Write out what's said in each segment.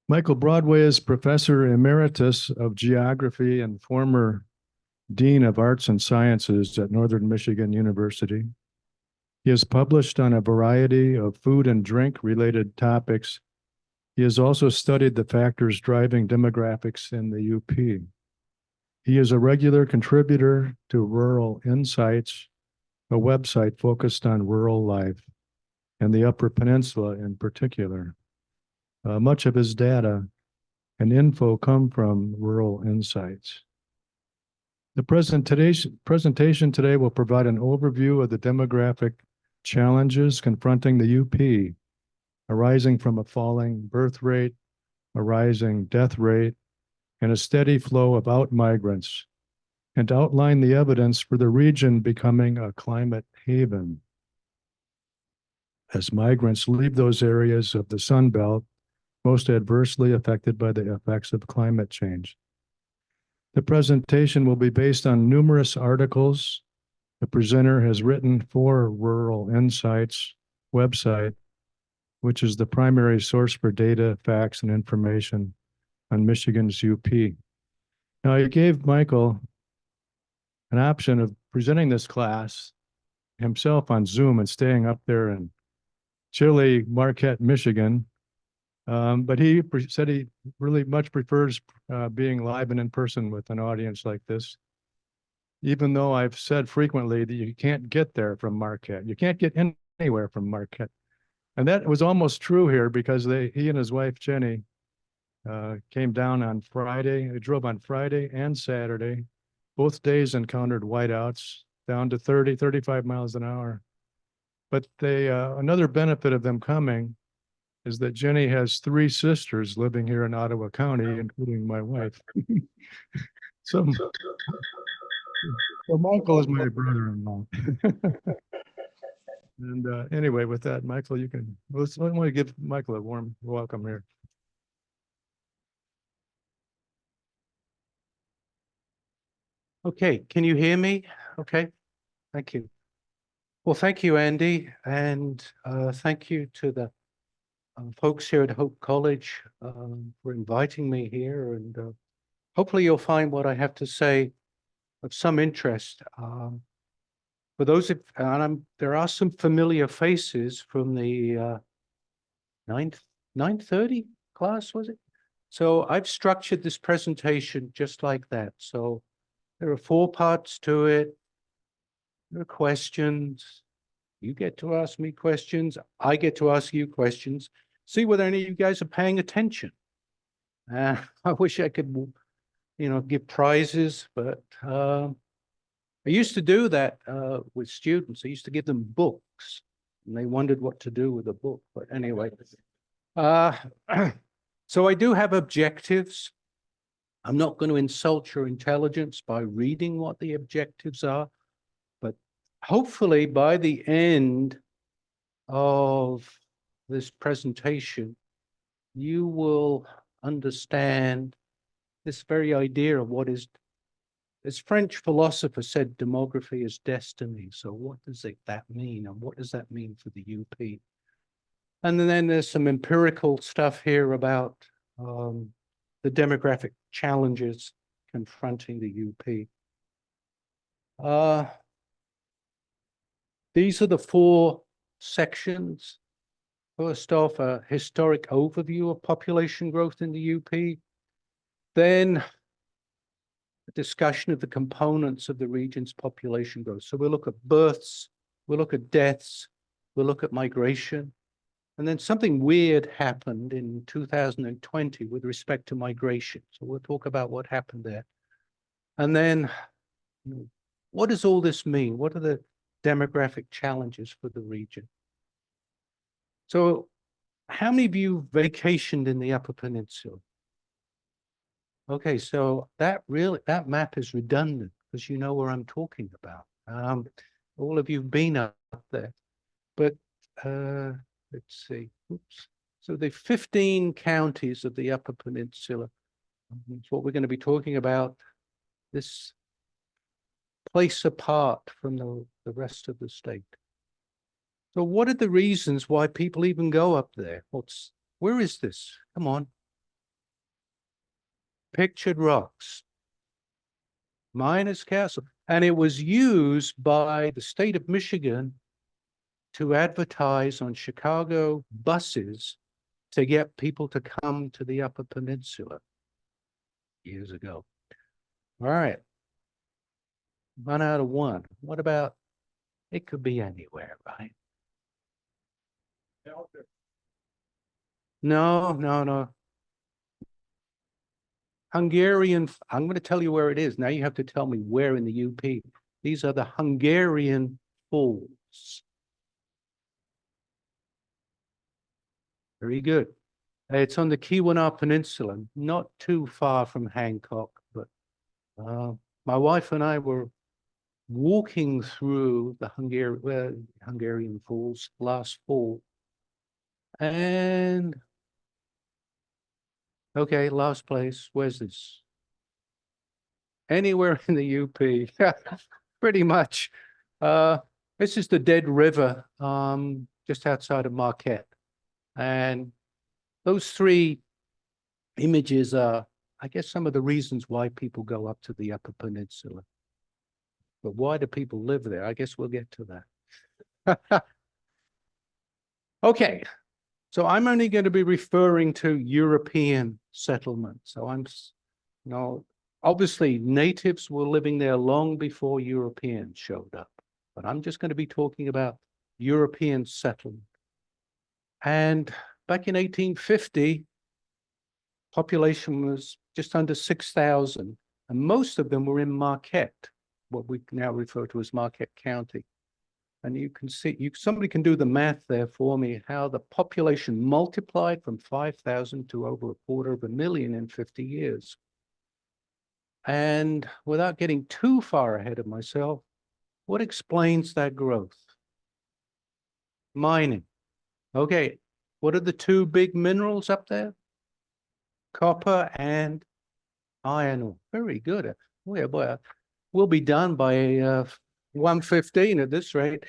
Michael Broadway is Professor Emeritus of Geography and former Dean of Arts and Sciences at Northern Michigan University. He has published on a variety of food and drink related topics. He has also studied the factors driving demographics in the UP. He is a regular contributor to Rural Insights, a website focused on rural life and the Upper Peninsula in particular. Much of his data and info come from Rural Insights. The presentation today will provide an overview of the demographic challenges confronting the UP, arising from a falling birth rate, a rising death rate, and a steady flow of out migrants, and outline the evidence for the region becoming a climate haven. As migrants leave those areas of the Sunbelt most adversely affected by the effects of climate change. The presentation will be based on numerous articles the presenter has written for Rural Insights website, which is the primary source for data, facts, and information on Michigan's UP. Now, I gave Michael an option of presenting this class himself on Zoom and staying up there in chilly Marquette, Michigan. But he said he really much prefers being live and in person with an audience like this, even though I've said frequently that you can't get there from Marquette. You can't get anywhere from Marquette. And that was almost true here because he and his wife, Jenny, came down on Friday. They drove on Friday and Saturday. Both days encountered whiteouts down to 30, 35 miles an hour. But another benefit of them coming is that Jenny has 3 sisters living here in Ottawa County, including my wife. So Michael is my brother-in-law. And anyway, with that, Michael, I want to give Michael a warm welcome here. Okay, can you hear me? Okay, thank you. Well, thank you, Andy, and thank you to the folks here at Hope College for inviting me here, and hopefully you'll find what I have to say of some interest. For those of, there are some familiar faces from the 9:30 class, was it? So I've structured this presentation just like that. So there are 4 parts to it. There are questions. You get to ask me questions. I get to ask you questions. See whether any of you guys are paying attention. I wish I could, give prizes, but I used to do that with students. I used to give them books, and they wondered what to do with a book. But anyway, so I do have objectives. I'm not going to insult your intelligence by reading what the objectives are, but hopefully by the end of this presentation, you will understand this very idea of what is, as French philosopher said, demography is destiny. So what does that mean? And what does that mean for the UP? And then there's some empirical stuff here about the demographic challenges confronting the UP. These are the 4 sections. First off, a historic overview of population growth in the UP. Then a discussion of the components of the region's population growth. So we'll look at births, we'll look at deaths, we'll look at migration. And then something weird happened in 2020 with respect to migration. So we'll talk about what happened there. And then, what does all this mean? What are the demographic challenges for the region? So how many of you vacationed in the Upper Peninsula? Okay, so that map is redundant because you know where I'm talking about. All of you have been up there, but let's see. Oops. So the 15 counties of the Upper Peninsula, that's what we're going to be talking about. This place apart from the rest of the state. So what are the reasons why people even go up there? Where is this? Come on. pictured rocks, miners' castle. And it was used by the state of Michigan to advertise on Chicago buses to get people to come to the Upper Peninsula years ago. All right. Run out of one. What about, it could be anywhere, right? No, no, no. Hungarian, I'm going to tell you where it is. Now you have to tell me where in the UP. These are the Hungarian Falls. Very good. It's on the Keweenaw Peninsula, not too far from Hancock, but my wife and I were walking through the Hungarian Falls last fall. And okay, last place. Where's this? Anywhere in the UP, pretty much. This is the Dead River, just outside of Marquette. And those three images are, I guess, some of the reasons why people go up to the Upper Peninsula. But why do people live there? I guess we'll get to that. Okay, so I'm only going to be referring to European settlement. So obviously natives were living there long before Europeans showed up, but I'm just going to be talking about European settlement. And back in 1850, population was just under 6,000, and most of them were in Marquette, what we now refer to as Marquette County. And you can see, somebody can do the math there for me, how the population multiplied from 5,000 to over 250,000 in 50 years. And without getting too far ahead of myself, what explains that growth? Mining. Okay, what are the two big minerals up there? Copper and iron ore. Very good. Oh yeah, boy, we'll be done by 1:15 at this rate.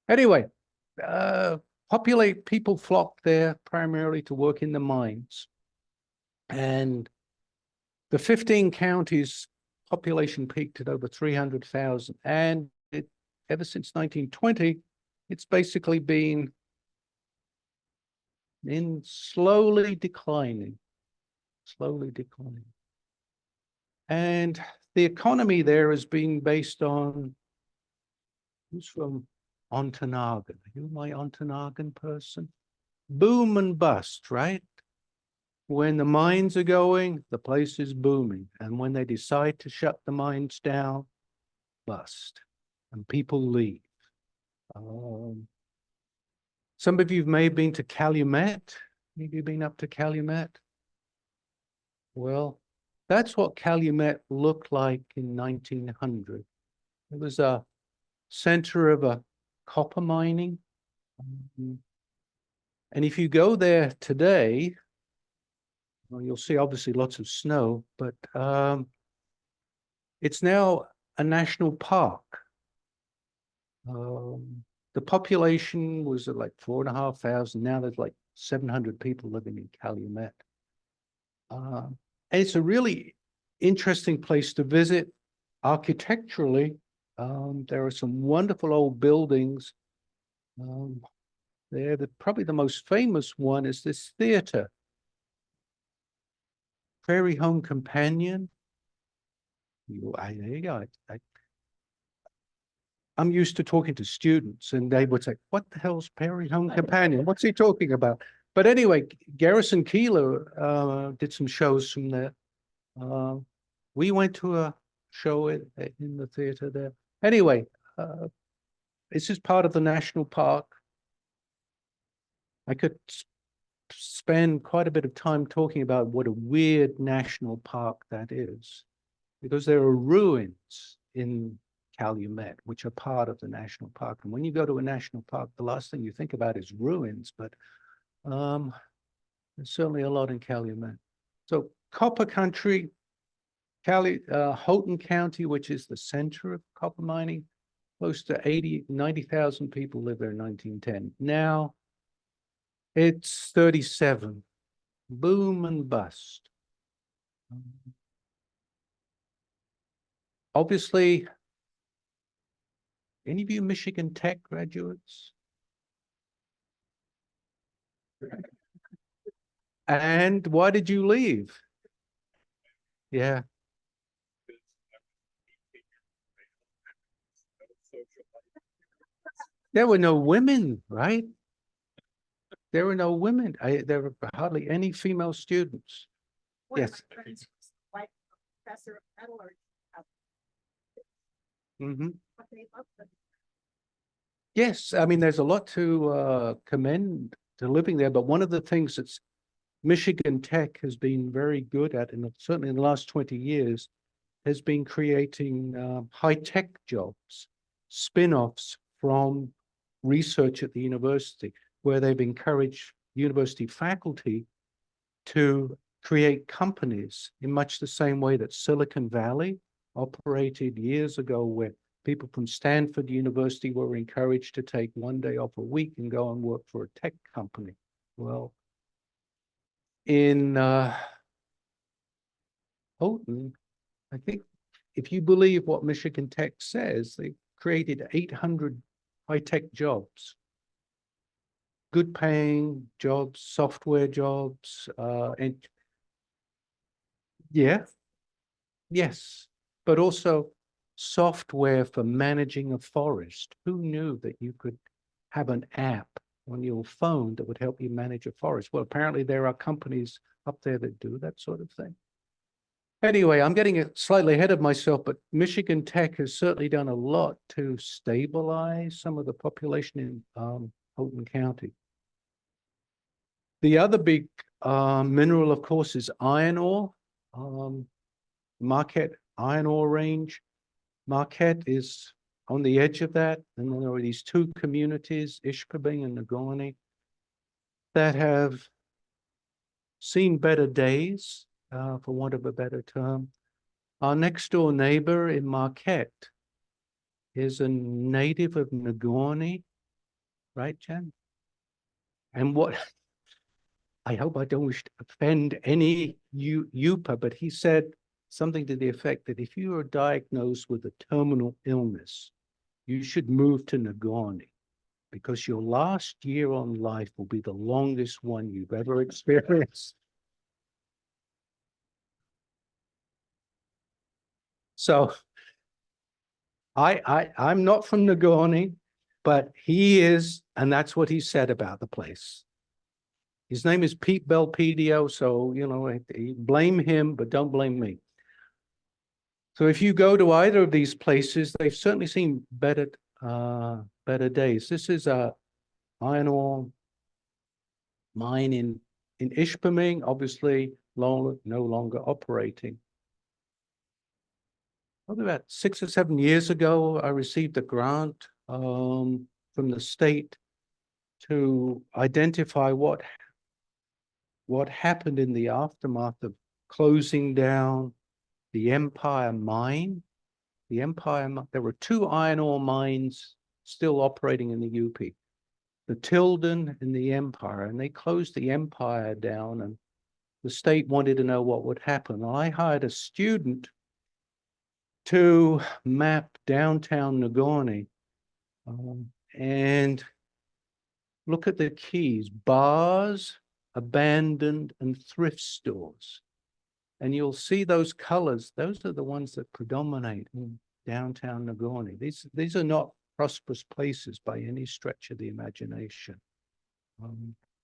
Anyway, people flocked there primarily to work in the mines. And the 15 counties population peaked at over 300,000. And ever since 1920, it's basically been slowly declining. And the economy there has been based on, who's from Ontonagon? Are you my Ontonagon person? Boom and bust, right? When the mines are going, the place is booming. And when they decide to shut the mines down, bust. And people leave. Some of you may have been to Calumet. Have you been up to Calumet? Well, that's what Calumet looked like in 1900. It was a center of a copper mining. And if you go there today, well, you'll see obviously lots of snow, but it's now a national park. The population was at like 4,500. Now there's like 700 people living in Calumet. And it's a really interesting place to visit architecturally. There are some wonderful old buildings. Probably the most famous one is this theater, Prairie Home Companion. There you go. I'm used to talking to students and they would say, what the hell's Prairie Home Companion? What's he talking about? But anyway, Garrison Keillor did some shows from there. We went to a show in the theater there. Anyway, this is part of the national park. I could spend quite a bit of time talking about what a weird national park that is, because there are ruins in Calumet, which are part of the national park. And when you go to a national park, the last thing you think about is ruins, but there's certainly a lot in Calumet. So copper country, Houghton County, which is the center of copper mining, close to 90,000 people lived there in 1910. Now it's 37, boom and bust. Obviously, any of you Michigan Tech graduates? And why did you leave? Yeah. There were no women, right? There were no women. There were hardly any female students. Yes. Like professor of metallurgy. Mm-hmm. But they love them. Yes, I mean, there's a lot to commend to living there, but one of the things that's Michigan Tech has been very good at, and certainly in the last 20 years, has been creating high-tech jobs, spin-offs from research at the university, where they've encouraged university faculty to create companies in much the same way that Silicon Valley operated years ago, where people from Stanford University were encouraged to take one day off a week and go and work for a tech company. Well, in Houghton, I think if you believe what Michigan Tech says, they created 800 high-tech jobs, good paying jobs, software jobs, and yeah, yes, but also software for managing a forest. Who knew that you could have an app on your phone that would help you manage a forest? Well, apparently there are companies up there that do that sort of thing. Anyway, I'm getting slightly ahead of myself, but Michigan Tech has certainly done a lot to stabilize some of the population in Houghton County. The other big mineral, of course, is iron ore. Marquette iron ore range. Marquette is on the edge of that, and then there are these two communities, Ishpeming and Negaunee, that have seen better days, for want of a better term. Our next door neighbor in Marquette is a native of Negaunee, right, Jen? And what, I hope I don't wish to offend any Yupa, but he said something to the effect that if you are diagnosed with a terminal illness, you should move to Negaunee because your last year on life will be the longest one you've ever experienced. So I'm not from Negaunee, but he is, and that's what he said about the place. His name is Pete Belpedio, so, you know, blame him, but don't blame me. So if you go to either of these places, they've certainly seen better days. This is a iron ore mine in Ishpeming, obviously no longer operating. Probably about 6 or 7 years ago, I received a grant from the state to identify what happened in the aftermath of closing down the Empire mine. The Empire, there were 2 iron ore mines still operating in the UP, the Tilden and the Empire, and they closed the Empire down, and the state wanted to know what would happen. I hired a student to map downtown Negaunee and look at the keys: bars, abandoned, and thrift stores. And you'll see those colors. Those are the ones that predominate in downtown Negaunee. These are not prosperous places by any stretch of the imagination.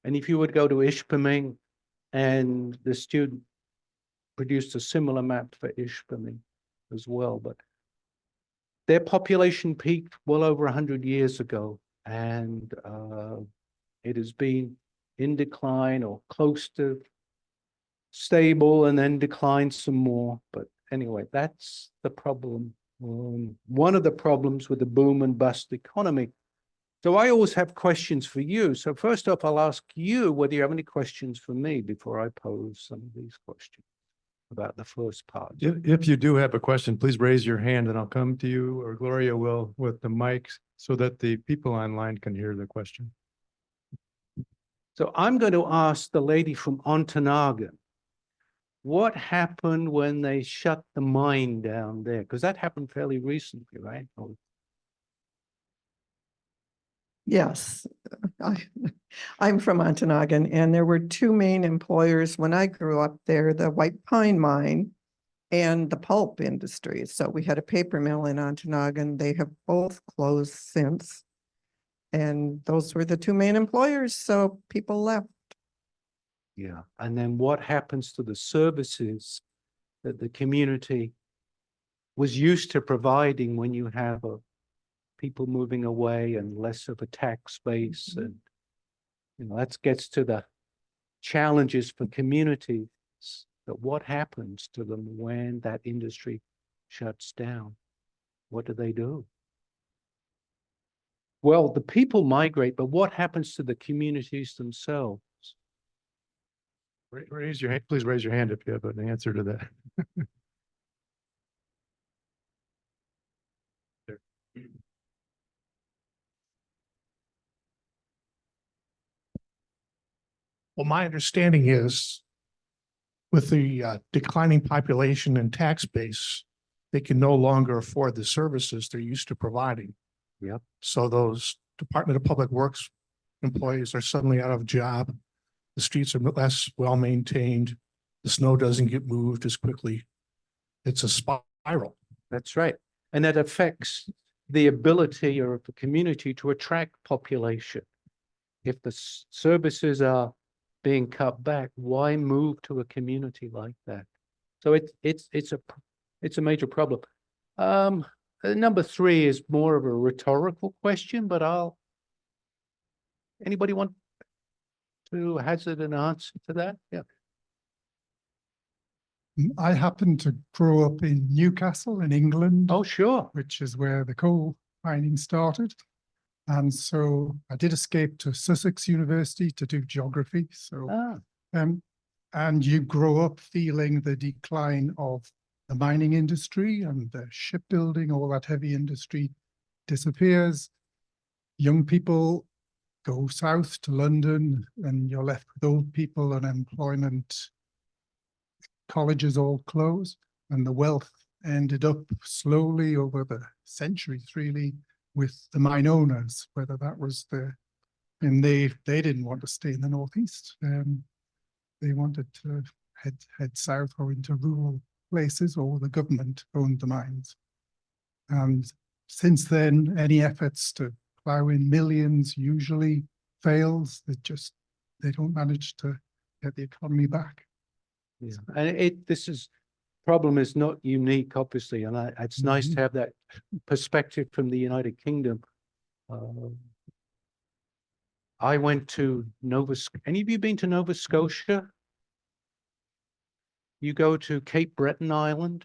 And if you would go to Ishpeming, and the student produced a similar map for Ishpeming as well, but their population peaked well over 100 years ago, and it has been in decline or close to stable and then declined some more. But anyway, that's the problem. One of the problems with the boom and bust economy. So I always have questions for you. So first off, I'll ask you whether you have any questions for me before I pose some of these questions about the first part. If you do have a question, please raise your hand and I'll come to you, or Gloria will, with the mics so that the people online can hear the question. So I'm going to ask the lady from Ontonagon. what happened when they shut the mine down there? Because that happened fairly recently, right? Oh, Yes, I'm from Ontonagon, and there were two main employers when I grew up there, the White Pine Mine and the pulp industry. So we had a paper mill in Ontonagon. They have both closed since. And those were the two main employers, so people left. yeah. And then what happens to the services that the community was used to providing when you have people moving away and less of a tax base? And, that gets to the challenges for communities, that what happens to them when that industry shuts down? What do they do? Well, the people migrate, but what happens to the communities themselves? Raise your hand, please raise your hand if you have an answer to that. There. Well, my understanding is with the declining population and tax base, they can no longer afford the services they're used to providing. Yep. So those Department of Public Works employees are suddenly out of job. The streets are less well-maintained. The snow doesn't get moved as quickly. It's a spiral. That's right. And that affects the ability of the community to attract population. If the services are being cut back, why move to a community like that? So it's a major problem. Number 3 is more of a rhetorical question, but anybody want to hazard an answer to that? Yeah. I happened to grow up in Newcastle in England, Oh, sure. which is where the coal mining started. And so I did escape to Sussex University to do geography. So, Ah, and you grow up feeling the decline of the mining industry and the shipbuilding, all that heavy industry disappears. Young people go south to London and you're left with old people and employment. Colleges all close, and the wealth ended up slowly over the centuries, really, with the mine owners, whether that was and they didn't want to stay in the Northeast. They wanted to head south or into rural places, or the government owned the mines. And since then, any efforts to plow in millions usually fails. They don't manage to get the economy back. yeah. And this problem is not unique, obviously, and it's nice to have that perspective from the United Kingdom. I went to any of you been to Nova Scotia? You go to Cape Breton Island,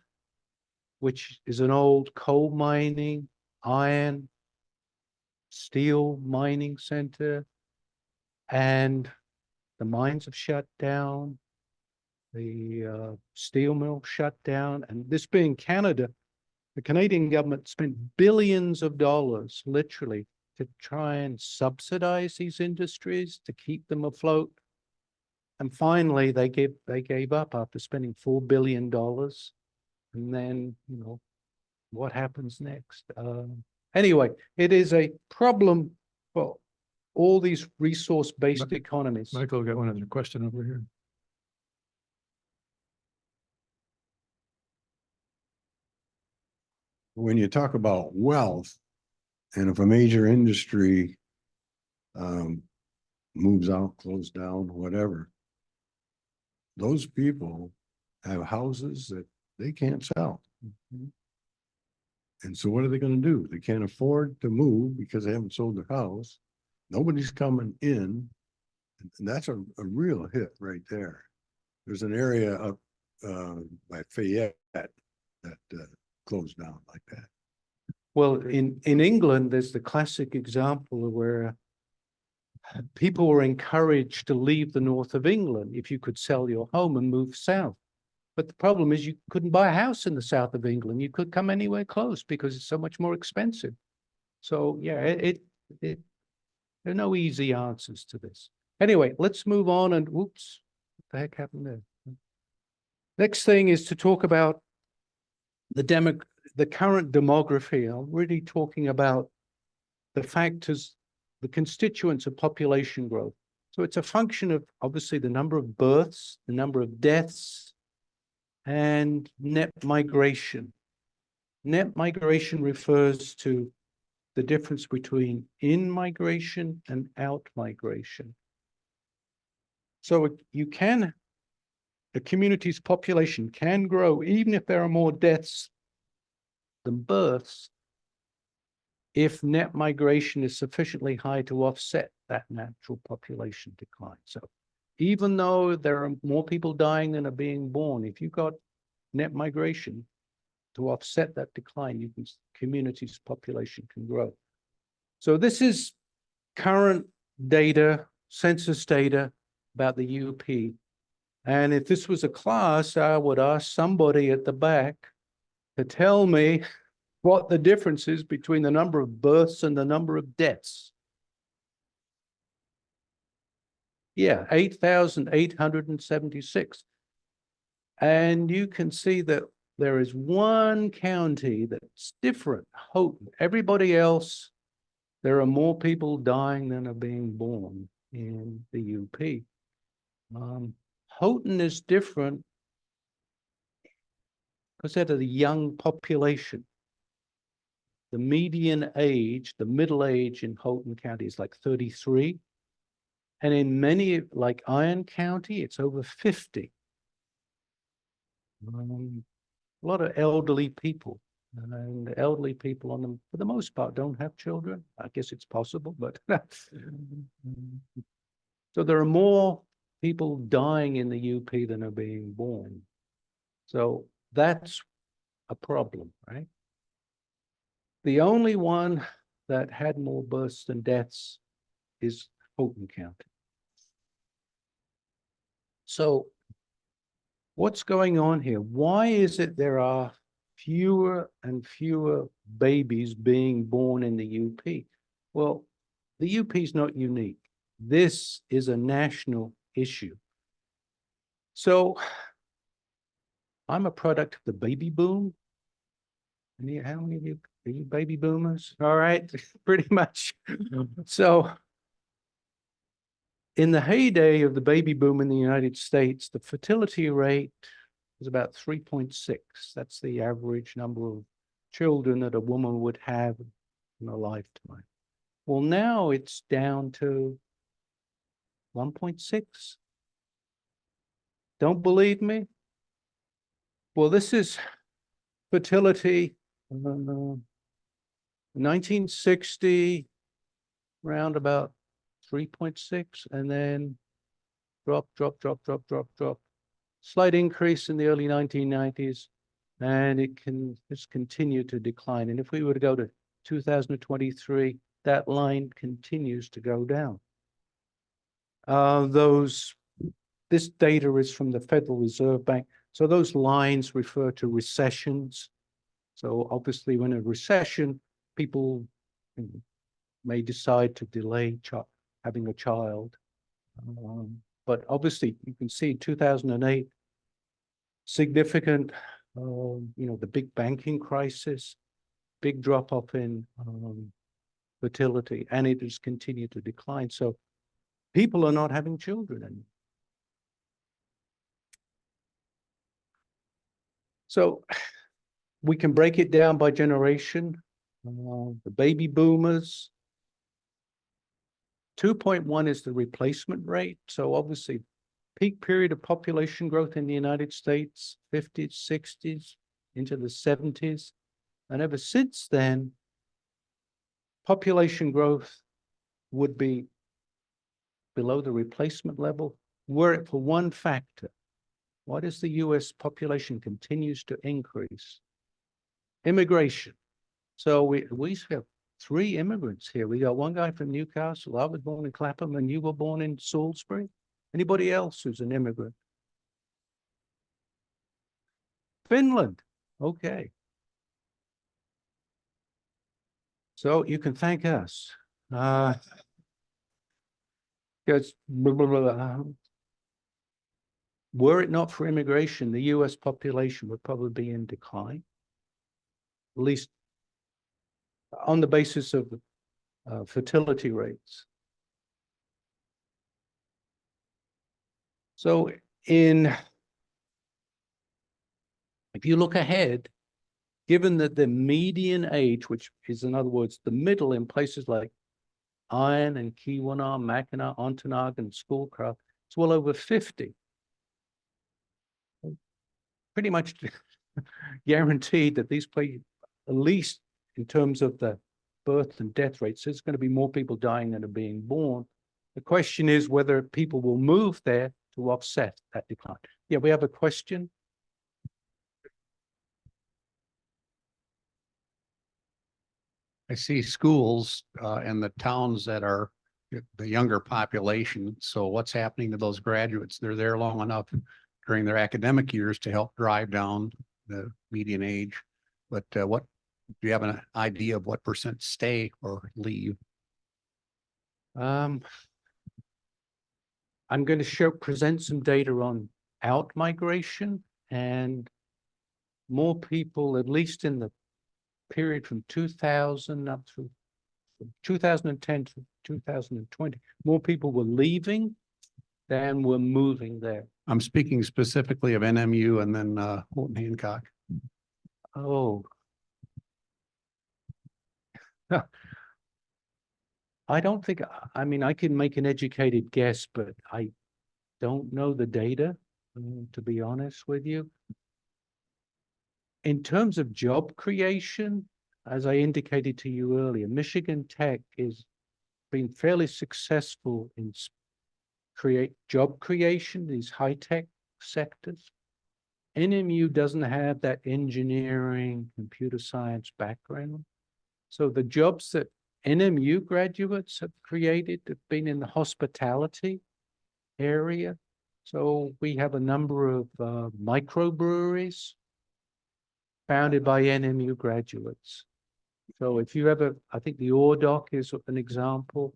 which is an old coal mining, iron, steel mining center, and the mines have shut down. The steel mill shut down, and this being Canada, the Canadian government spent billions of dollars, literally, to try and subsidize these industries to keep them afloat. And finally, they gave up after spending $4 billion. And then, what happens next? Anyway, it is a problem for all these resource-based economies. Michael got one other question over here. When you talk about wealth, and if a major industry moves out, closed down, whatever, those people have houses that they can't sell. Mhm. And so what are they going to do? They can't afford to move because they haven't sold their house. Nobody's coming in. And that's a real hit right there. There's an area up by Fayette that closed down like that. Well, in England, there's the classic example of where people were encouraged to leave the north of England if you could sell your home and move south. But the problem is you couldn't buy a house in the south of England. You could come anywhere close because it's so much more expensive. So yeah, there are no easy answers to this. Anyway, let's move on and whoops, what the heck happened there? Next thing is to talk about the current demography. I'm really talking about the factors, the constituents of population growth. So it's a function of obviously the number of births, the number of deaths, and net migration. Net migration refers to the difference between in-migration and out-migration. So a community's population can grow even if there are more deaths than births, if net migration is sufficiently high to offset that natural population decline. So even though there are more people dying than are being born, if you've got net migration to offset that decline, community's population can grow. So this is current data, census data about the UP. And if this was a class, I would ask somebody at the back to tell me what the difference is between the number of births and the number of deaths. Yeah, 8,876. And you can see that there is one county that's different, Houghton. Everybody else, there are more people dying than are being born in the UP. Houghton is different because they're the young population. The median age, the middle age in Houghton County is like 33. And in many, like Iron County, it's over 50. A lot of elderly people. And elderly people on them, for the most part, don't have children. I guess it's possible, but so there are more people dying in the UP than are being born. So that's a problem, right? The only one that had more births than deaths is Houghton County. So what's going on here? Why is it there are fewer and fewer babies being born in the UP? Well, the UP is not unique. This is a national issue. So I'm a product of the baby boom. How many of you are you baby boomers? All right, pretty much. So in the heyday of the baby boom in the United States, the fertility rate was about 3.6. That's the average number of children that a woman would have in a lifetime. Well, now it's down to 1.6. Don't believe me? Well, this is fertility. 1960, around about 3.6, and then drop. Slight increase in the early 1990s, and it can just continue to decline. And if we were to go to 2023, that line continues to go down. This data is from the Federal Reserve Bank. So those lines refer to recessions. So obviously when a recession, people may decide to delay having a child. But obviously you can see 2008, significant, the big banking crisis, big drop off in fertility, and it has continued to decline. So people are not having children anymore. So we can break it down by generation. The baby boomers, 2.1 is the replacement rate. So obviously peak period of population growth in the United States, 50s, 60s, into the 70s. And ever since then, population growth would be below the replacement level, were it for one factor. What is the US population continues to increase? Immigration. So we have 3 immigrants here. We got one guy from Newcastle. I was born in Clapham, and you were born in Salisbury. Anybody else who's an immigrant? Finland. Okay. So you can thank us. Because were it not for immigration, the US population would probably be in decline, at least on the basis of fertility rates. So if you look ahead, given that the median age, which is in other words, the middle in places like Iron and Keweenaw, Mackinac, Ontonagon, Schoolcraft, it's well over 50. Pretty much guaranteed that these places, at least in terms of the birth and death rates, there's going to be more people dying than are being born. The question is whether people will move there to offset that decline. Yeah, we have a question. I see schools in the towns that are the younger population. So what's happening to those graduates? They're there long enough during their academic years to help drive down the median age. But what do you have an idea of what percent stay or leave? I'm going to present some data on out migration, and more people, at least in the period from 2000 up through 2010 to 2020, more people were leaving than were moving there. I'm speaking specifically of NMU and then Holton Hancock. Oh. I don't think, I mean, I can make an educated guess, but I don't know the data, to be honest with you. In terms of job creation, as I indicated to you earlier, Michigan Tech is been fairly successful in job creation, these high-tech sectors. NMU doesn't have that engineering, computer science background. So the jobs that NMU graduates have created have been in the hospitality area. So we have a number of microbreweries founded by NMU graduates. So if you ever, I think the Ore Dock is an example.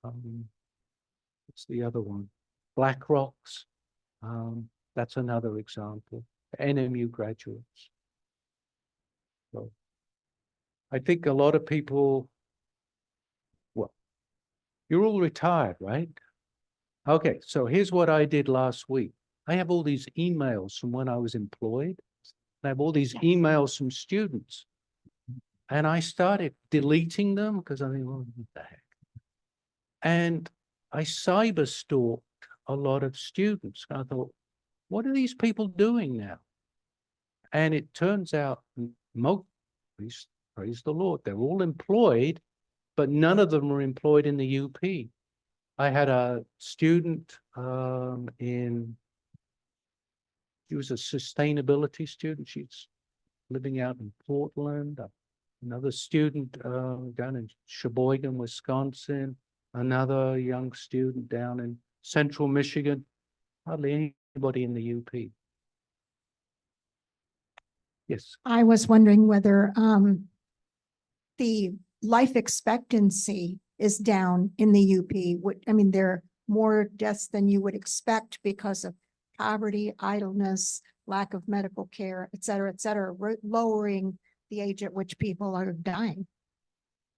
What's the other one? Black Rocks. That's another example. NMU graduates. So I think a lot of people, well, you're all retired, right? Okay, so here's what I did last week. I have all these emails from when I was employed. I have all these emails from students. And I started deleting them because I mean, well, what the heck? And I cyber stalked a lot of students. I thought, what are these people doing now? And it turns out, praise the Lord, they're all employed, but none of them were employed in the UP. I had a student she was a sustainability student. She's living out in Portland. Another student down in Sheboygan, Wisconsin. Another young student down in Central Michigan. Hardly anybody in the UP. Yes. I was wondering whether the life expectancy is down in the UP. I mean, there are more deaths than you would expect because of poverty, idleness, lack of medical care, et cetera, lowering the age at which people are dying.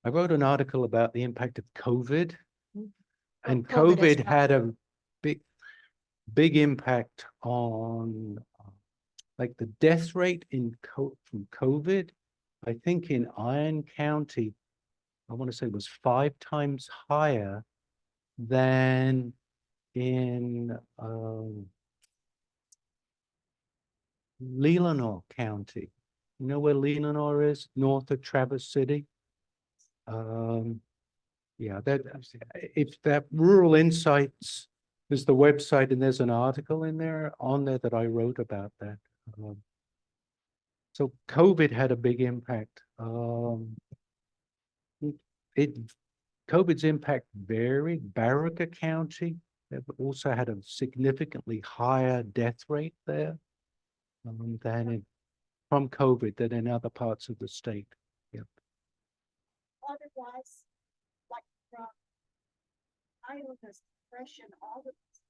I wrote an article about the impact of COVID. And COVID as COVID well. had a big impact on like the death rate from COVID. I think in Iron County, I want to say was 5 times higher than in Leelanau County. You know where Leelanau is? North of Traverse City. Yeah, if that Rural Insights is the website, and there's an article in there that I wrote about that. So COVID had a big impact. COVID's impact varied. Barraca County also had a significantly higher death rate there from COVID than in other parts of the state. Yep. Otherwise, like from idleness, depression, all of this,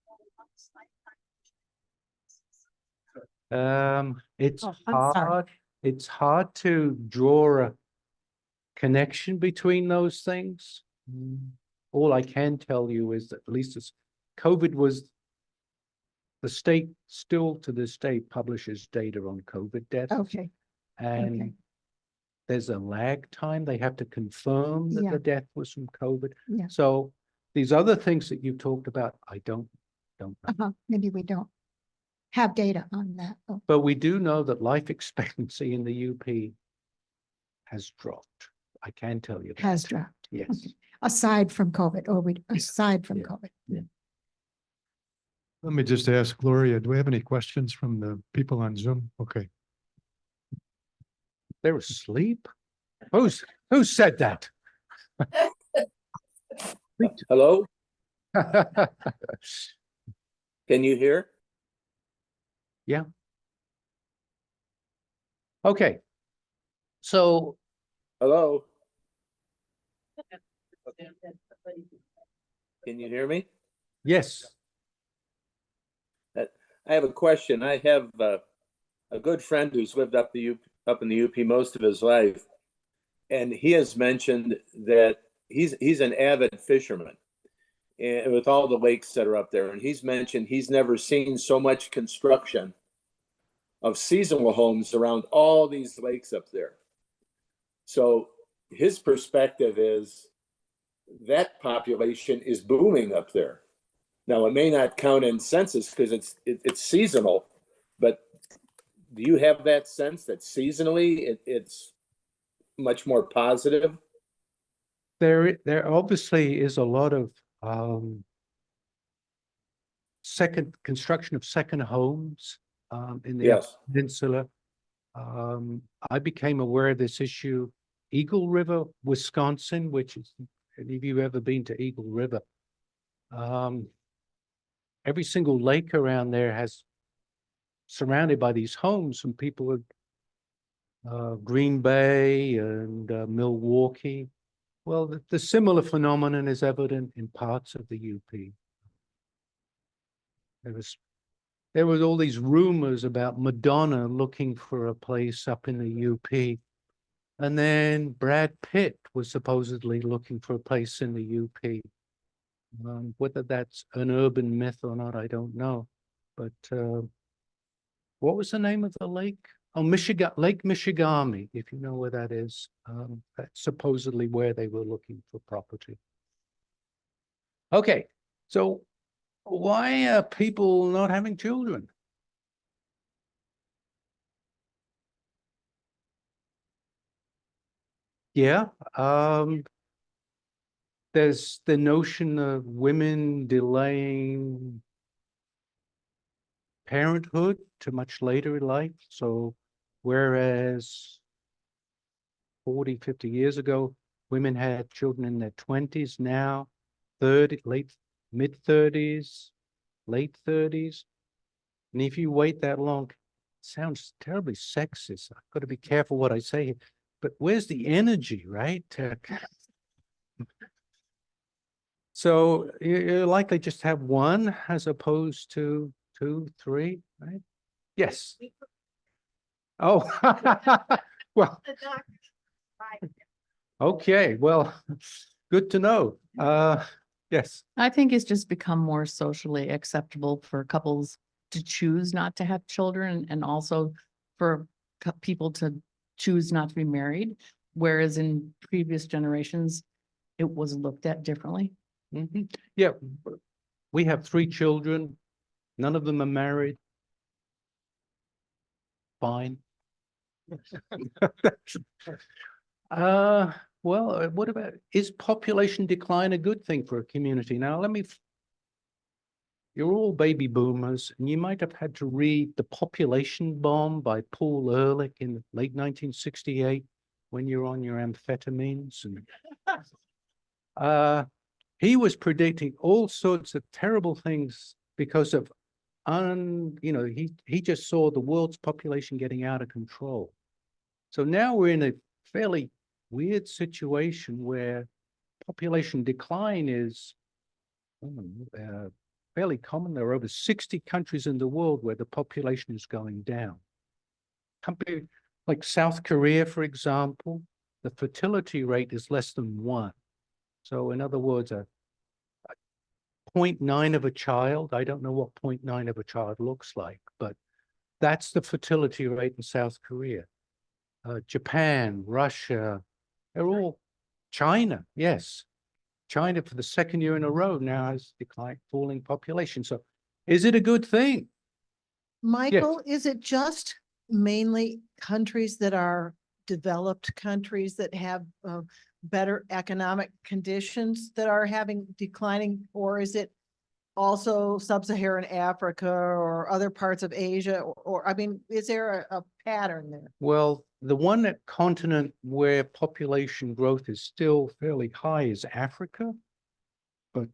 It's Oh, I'm sorry. hard, it's hard to draw a connection between those things. All I can tell you is that at least as COVID was, the state still to this day publishes data on COVID deaths. Okay, And okay. there's a lag time. They have to confirm that Yeah. the death was from COVID. Yeah. So these other things that you talked about, I don't know. Maybe we don't have data on that. Oh, But we do know that life expectancy in the UP has dropped. I can tell you that. has dropped. Yes. Okay. Aside from COVID, or aside from Yeah. COVID. Let me just ask Gloria, do we have any questions from the people on Zoom? Okay. They're asleep? Who said that? Hello, can you hear? Okay. So Hello? Can you hear me? yes, I have a question. I have a good friend who's lived up in the UP most of his life, and he has mentioned that he's an avid fisherman, and with all the lakes that are up there, and he's mentioned he's never seen so much construction of seasonal homes around all these lakes up there. So his perspective is that population is booming up there. Now, it may not count in census because it's seasonal, but do you have that sense that seasonally it's much more positive? there obviously is a lot of second construction of second homes in the Upper Yes. Peninsula. I became aware of this issue, Eagle River, Wisconsin, which is, any of you ever been to Eagle River? Every single lake around there has surrounded by these homes, and people are Green Bay and Milwaukee. Well, the similar phenomenon is evident in parts of the UP. There was all these rumors about Madonna looking for a place up in the UP. And then Brad Pitt was supposedly looking for a place in the UP. Whether that's an urban myth or not, I don't know. But what was the name of the lake? Oh, Lake Michigami, if you know where that is. That's supposedly where they were looking for property. Okay, so why are people not having children? Yeah, there's the notion of women delaying parenthood to much later in life. So whereas 40, 50 years ago, women had children in their 20s, now 30, mid-30s, late 30s. And if you wait that long, it sounds terribly sexist. I've got to be careful what I say here. But where's the energy, right? So you're likely just have one as opposed to 2, 3, right? Yes. Oh, well, The doctor. Right. okay, well, good to know. Yes, I think it's just become more socially acceptable for couples to choose not to have children and also for people to choose not to be married. Whereas in previous generations, it was looked at differently. yeah, we have 3 children. None of them are married. Fine. Well, what about, is population decline a good thing for a community? Now, you're all baby boomers, and you might have had to read The Population Bomb by Paul Ehrlich in late 1968 when you're on your amphetamines. And he was predicting all sorts of terrible things because of he just saw the world's population getting out of control. So now we're in a fairly weird situation where population decline is fairly common. There are over 60 countries in the world where the population is going down. Company like South Korea, for example, the fertility rate is less than 1. So in other words, a 0.9 of a child, I don't know what 0.9 of a child looks like, but that's the fertility rate in South Korea. Japan, Russia, they're all China, yes. China for the 2nd year in a row now has declined, falling population. So is it a good thing? Michael, is it just mainly countries that are developed countries that have better economic conditions that are having declining, or is it also sub-Saharan Africa or other parts of Asia? Or I mean, is there a pattern there? Well, the one continent where population growth is still fairly high is Africa. But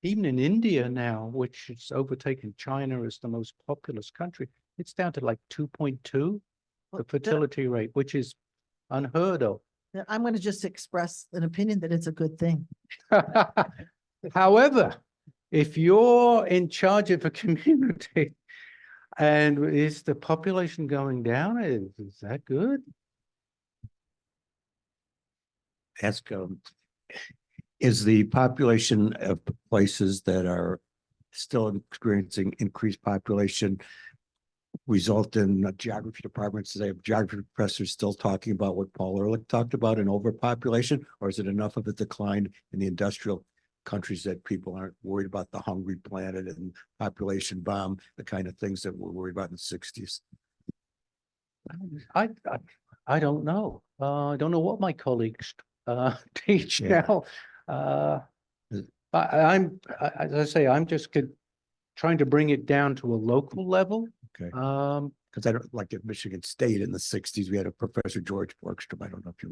even in India now, which has overtaken China as the most populous country, it's down to like 2.2, the Well, fertility rate, which is unheard of. I'm going to just express an opinion that it's a good thing. However, if you're in charge of a community and is the population going down, is that good? Ask, is the population of places that are still experiencing increased population result in geography departments today, geography professors still talking about what Paul Ehrlich talked about, an overpopulation, or is it enough of a decline in the industrial countries that people aren't worried about the hungry planet and population bomb, the kind of things that we're worried about in the 60s? I don't know. I don't know what my colleagues teach Yeah. now. As I say, I'm just trying to bring it down to a local level. Okay. Because I don't like at Michigan State in the 60s, we had a Professor George Borgstrom. I don't know if you're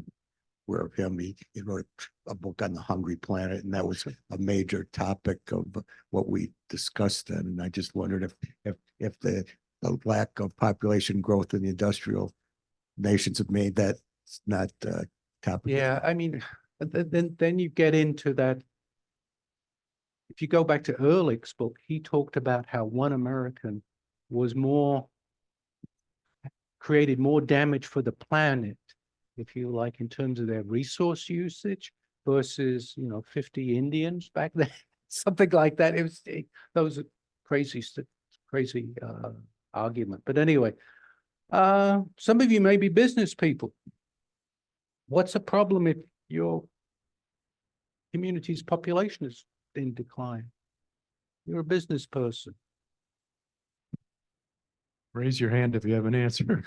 aware of him. He wrote a book on the hungry planet, and that was a major topic of what we discussed then. And I just wondered if the lack of population growth in the industrial nations have made that not topic. Yeah, I mean, then you get into that. If you go back to Ehrlich's book, he talked about how one American was created more damage for the planet, if you like, in terms of their resource usage versus, 50 Indians back then, something like that. Those are crazy argument. But anyway, some of you may be business people. What's the problem if your community's population is in decline? You're a business person. Raise your hand if you have an answer.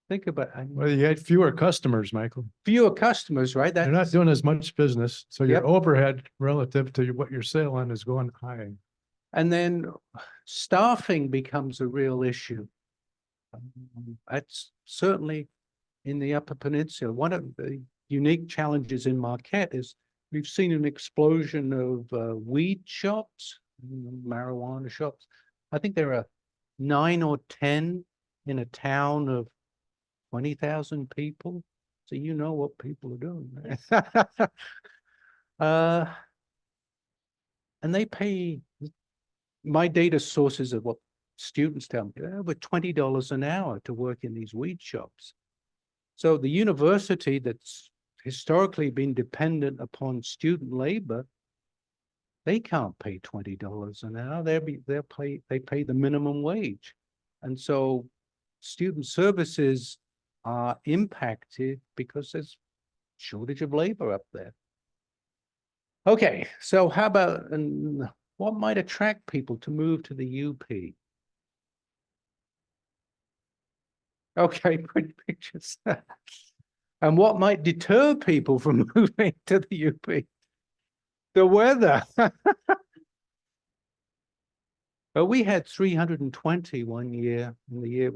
Think about Well, you had fewer customers, Michael. fewer customers, right? You're not doing as much business, so your Yep. overhead relative to what you're selling is going high. And then staffing becomes a real issue. That's certainly in the Upper Peninsula. One of the unique challenges in Marquette is we've seen an explosion of weed shops, marijuana shops. I think there are 9 or 10 in a town of 20,000 people. So you know what people are doing. And they pay, my data sources of what students tell me, over $20 an hour to work in these weed shops. So the university that's historically been dependent upon student labor, they can't pay $20 an hour. They pay the minimum wage. And so student services are impacted because there's shortage of labor up there. Okay, so how about, what might attract people to move to the UP? Okay, pretty pictures. And what might deter people from moving to the UP? The weather. But we had 320 one year in the year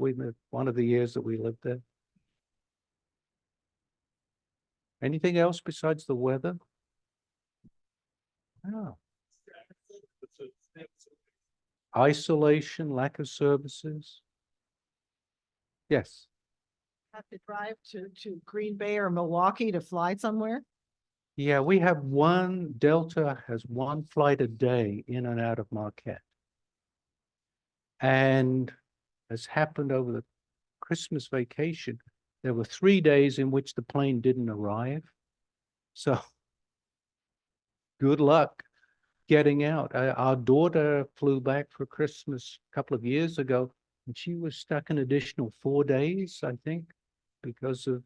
one of the years that we lived there. Anything else besides the weather? Oh. Isolation, lack of services. Yes. Have to drive to Green Bay or Milwaukee to fly somewhere? Yeah, we have one, Delta has one flight a day in and out of Marquette. And as happened over the Christmas vacation, there were 3 days in which the plane didn't arrive. So good luck getting out. Our daughter flew back for Christmas a couple of years ago, and she was stuck an additional 4 days, I think, because of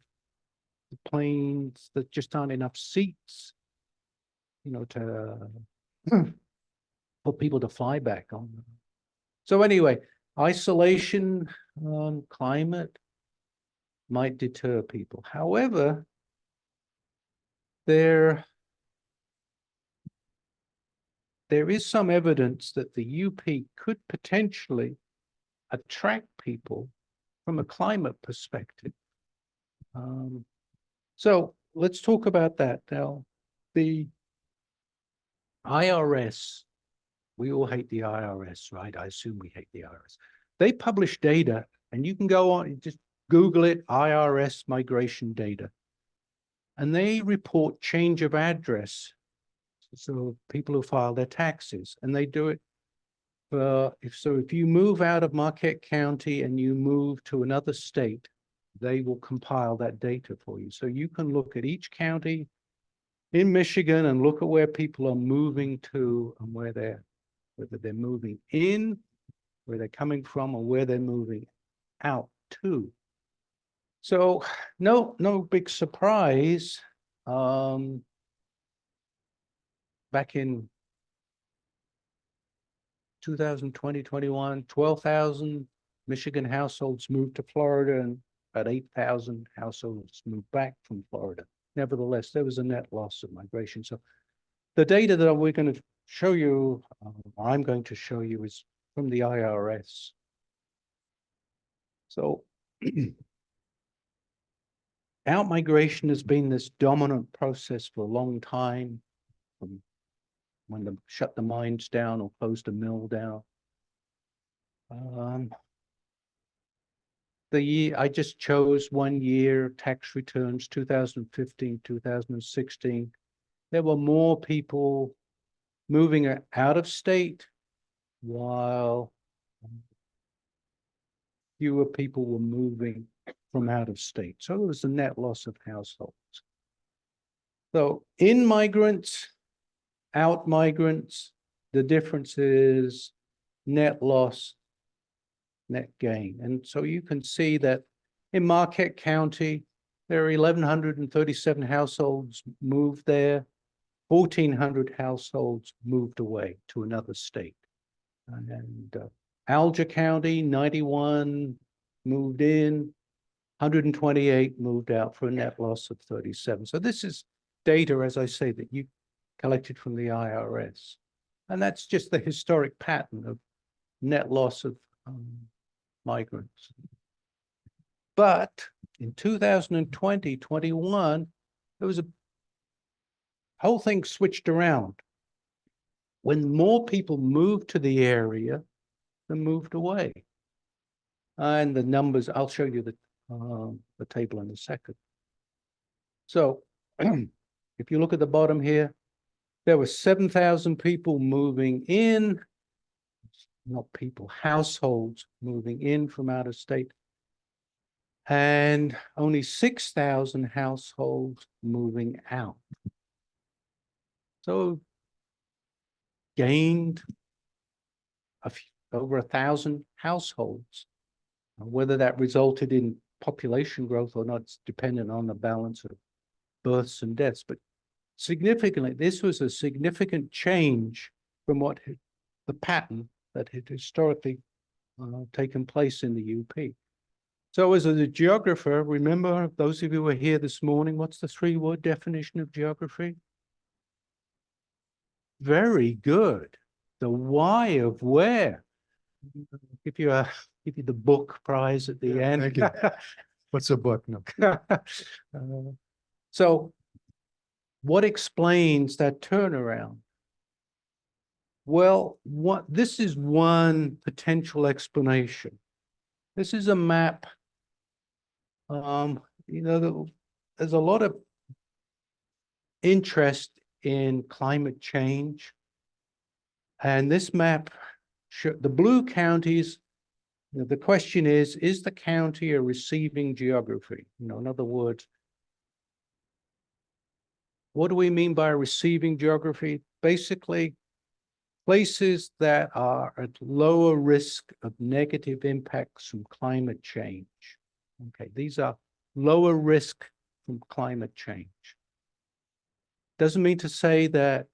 the planes that just aren't enough seats, to for people to fly back on. So anyway, isolation, climate might deter people. However, there is some evidence that the UP could potentially attract people from a climate perspective. So let's talk about that now. The IRS, we all hate the IRS, right? I assume we hate the IRS. They publish data, and you can go on, just Google it, IRS migration data. And they report change of address. So people who file their taxes, and they do it if you move out of Marquette County and you move to another state, they will compile that data for you. So you can look at each county in Michigan and look at where people are moving to and whether they're moving in, where they're coming from, or where they're moving out to. So no big surprise. Back in 2020, 21, 12,000 Michigan households moved to Florida, and about 8,000 households moved back from Florida. Nevertheless, there was a net loss of migration. So the data that we're going to show you, or I'm going to show you, is from the IRS. So out-migration has been this dominant process for a long time, from when they shut the mines down or closed a mill down. The year I just chose 1 year tax returns, 2015, 2016. There were more people moving out of state, while fewer people were moving from out of state. So it was a net loss of households. So in migrants, out migrants, the difference is net loss, net gain. And so you can see that in Marquette County, there are 1,137 households moved there. 1,400 households moved away to another state. And Alger County, 91 moved in, 128 moved out, for a net loss of 37. So this is data, as I say, that you collected from the IRS. And that's just the historic pattern of net loss of migrants. But in 2020, 21, there was a whole thing switched around. When more people moved to the area than moved away. And the numbers, I'll show you the table in a second. So if you look at the bottom here, there were 7,000 people moving in, not people, households moving in from out of state, and only 6,000 households moving out. So gained over 1,000 households. Whether that resulted in population growth or not, it's dependent on the balance of births and deaths. But significantly, this was a significant change from what the pattern that had historically taken place in the UP. So as a geographer, remember, those of you who were here this morning, what's the 3-word definition of geography? Very good. The why of where. Give you the book prize at the Yeah, end. thank you. What's a book? No. So what explains that turnaround? Well, this is one potential explanation. This is a map. There's a lot of interest in climate change. And this map, the blue counties, the question is the county a receiving geography? In other words, what do we mean by receiving geography? Basically, places that are at lower risk of negative impacts from climate change. Okay, these are lower risk from climate change. Doesn't mean to say that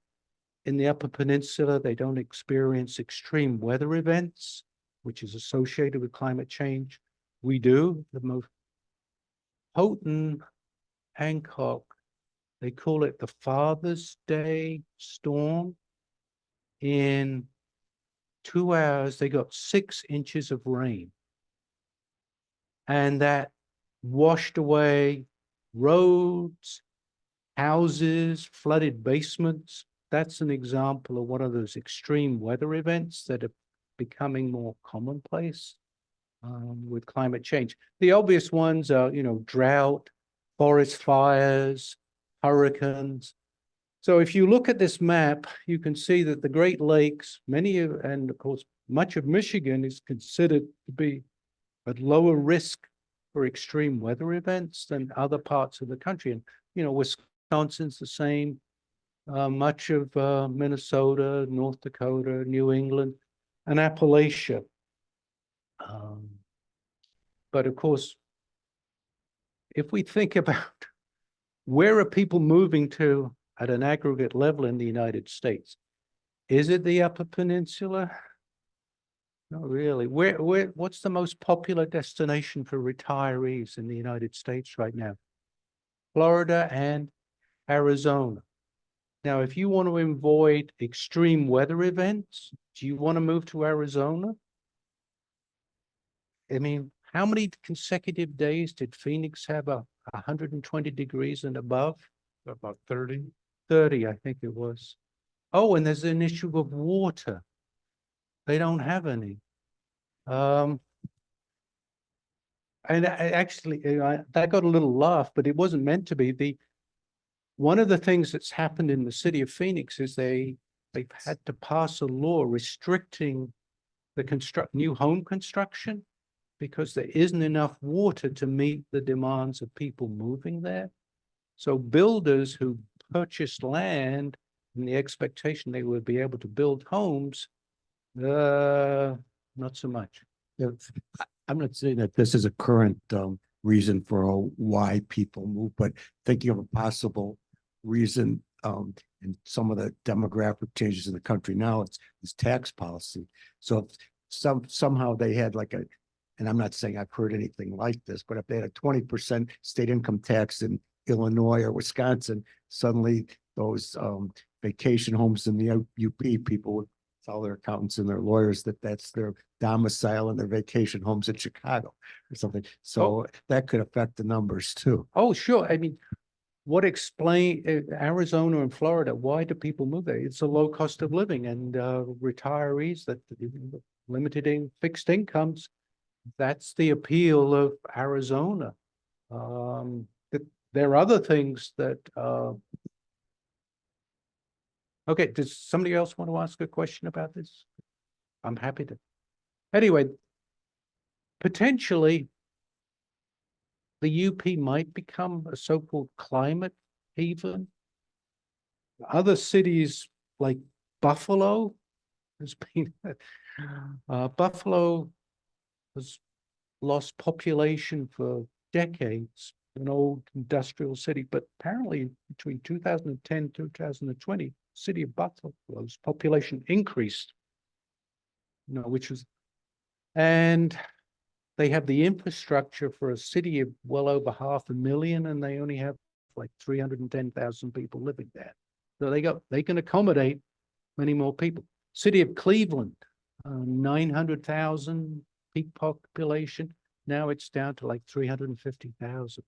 in the Upper Peninsula, they don't experience extreme weather events, which is associated with climate change. We do. The most potent Hancock, they call it the Father's Day storm. In 2 hours, they got 6 inches of rain. And that washed away roads, houses, flooded basements. That's an example of one of those extreme weather events that are becoming more commonplace with climate change. The obvious ones are, drought, forest fires, hurricanes. So if you look at this map, you can see that the Great Lakes, and of course, much of Michigan is considered to be at lower risk for extreme weather events than other parts of the country. And, Wisconsin's the same. Much of Minnesota, North Dakota, New England, and Appalachia. But of course, if we think about where are people moving to at an aggregate level in the United States, is it the Upper Peninsula? Not really. What's the most popular destination for retirees in the United States right now? Florida and Arizona. Now, if you want to avoid extreme weather events, do you want to move to Arizona? I mean, how many consecutive days did Phoenix have 120 degrees and above? About 30. 30, I think it was. Oh, and there's an issue of water. They don't have any. And actually, that got a little laugh, but it wasn't meant to be. One of the things that's happened in the city of Phoenix is they've had to pass a law restricting the new home construction because there isn't enough water to meet the demands of people moving there. So builders who purchased land in the expectation they would be able to build homes, not so much. Yeah, I'm not saying that this is a current reason for why people move, but thinking of a possible reason in some of the demographic changes in the country now, it's tax policy. So if somehow they had and I'm not saying I've heard anything like this, but if they had a 20% state income tax in Illinois or Wisconsin, suddenly those vacation homes in the UP, people would tell their accountants and their lawyers that that's their domicile and their vacation homes in Chicago or something. So that could affect the numbers too. Oh, sure. I mean, what explain Arizona and Florida? Why do people move there? It's a low cost of living, and retirees that limited in fixed incomes. That's the appeal of Arizona. There are other things that. Okay, does somebody else want to ask a question about this? I'm happy to. Anyway, potentially, the UP might become a so-called climate haven. Other cities like Buffalo has been, Buffalo has lost population for decades, an old industrial city, but apparently between 2010 and 2020, city of Buffalo's population increased, which was, and they have the infrastructure for a city of well over 500,000, and they only have like 310,000 people living there. So they can accommodate many more people. City of Cleveland, 900,000 peak population. Now it's down to like 350,000.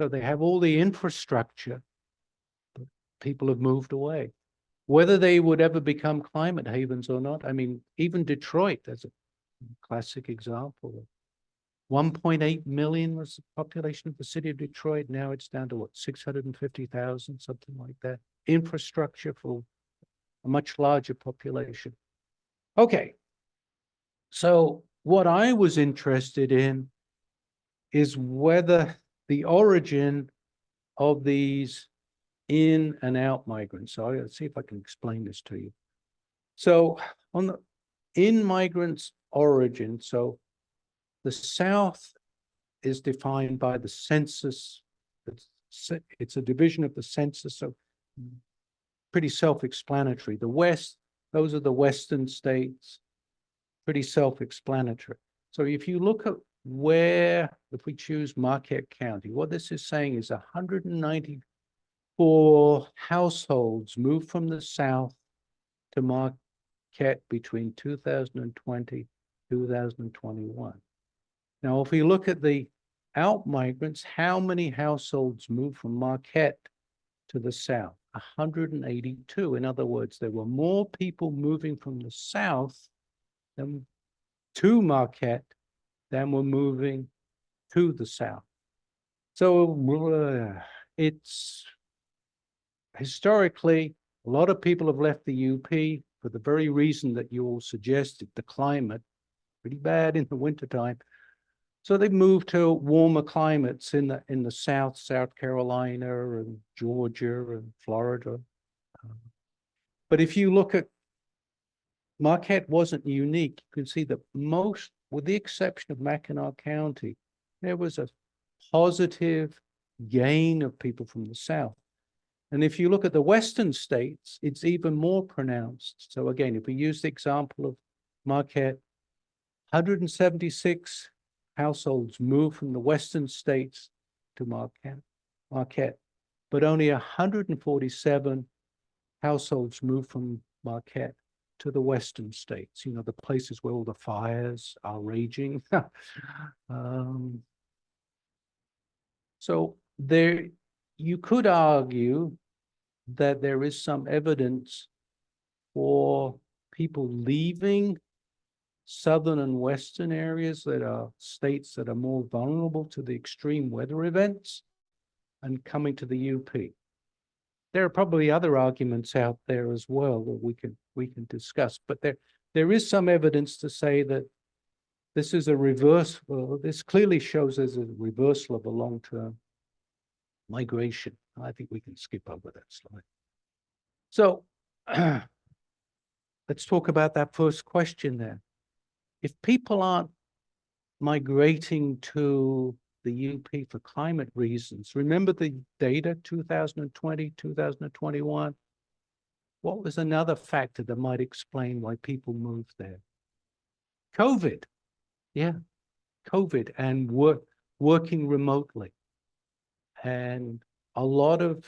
So they have all the infrastructure, but people have moved away. Whether they would ever become climate havens or not, I mean, even Detroit, that's a classic example of 1.8 million was the population of the city of Detroit. Now it's down to what, 650,000, something like that. Infrastructure for a much larger population. Okay. So what I was interested in is whether the origin of these in and out migrants. So let's see if I can explain this to you. So on the in migrants origin, so the South is defined by the census. It's a division of the census, so pretty self-explanatory. The West, those are the Western states, pretty self-explanatory. So if you look at where, if we choose Marquette County, what this is saying is 194 households moved from the South to Marquette between 2020, 2021. Now, if we look at the out migrants, how many households moved from Marquette to the South? 182. In other words, there were more people moving from the South than to Marquette than were moving to the South. So it's historically, a lot of people have left the UP for the very reason that you all suggested, the climate, pretty bad in the wintertime. So they've moved to warmer climates in the South, South Carolina and Georgia and Florida. But if you look at Marquette wasn't unique. You can see that most, with the exception of Mackinac County, there was a positive gain of people from the South. And if you look at the Western states, it's even more pronounced. So again, if we use the example of Marquette, 176 households moved from the Western states to Marquette, but only 147 households moved from Marquette to the Western states, you know, the places where all the fires are raging. So there, you could argue that there is some evidence for people leaving southern and western areas that are states that are more vulnerable to the extreme weather events and coming to the UP. There are probably other arguments out there as well that we can discuss, but there is some evidence to say that this is a reverse. Well, this clearly shows there's a reversal of a long-term migration. I think we can skip over that slide. So let's talk about that first question there. If people aren't migrating to the UP for climate reasons, remember the data 2020, 2021? What was another factor that might explain why people moved there? COVID. Yeah, COVID and working remotely. And a lot of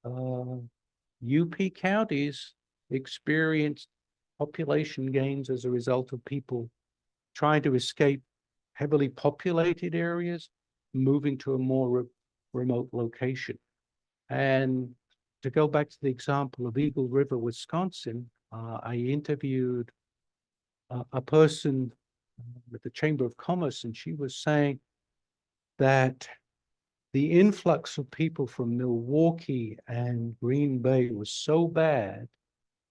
UP counties experienced population gains as a result of people trying to escape heavily populated areas, moving to a more remote location. And to go back to the example of Eagle River, Wisconsin, I interviewed a person with the Chamber of Commerce, and she was saying that the influx of people from Milwaukee and Green Bay was so bad,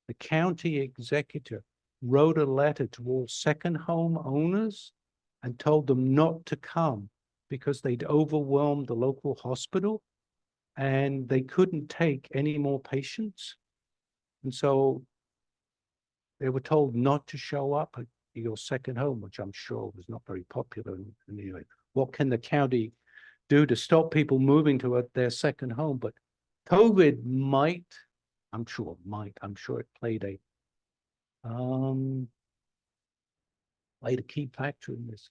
the county executive wrote a letter to all second home owners and told them not to come because they'd overwhelmed the local hospital and they couldn't take any more patients. And so they were told not to show up at your second home, which I'm sure was not very popular. Anyway, what can the county do to stop people moving to their second home? But COVID might, I'm sure it played a key factor in this.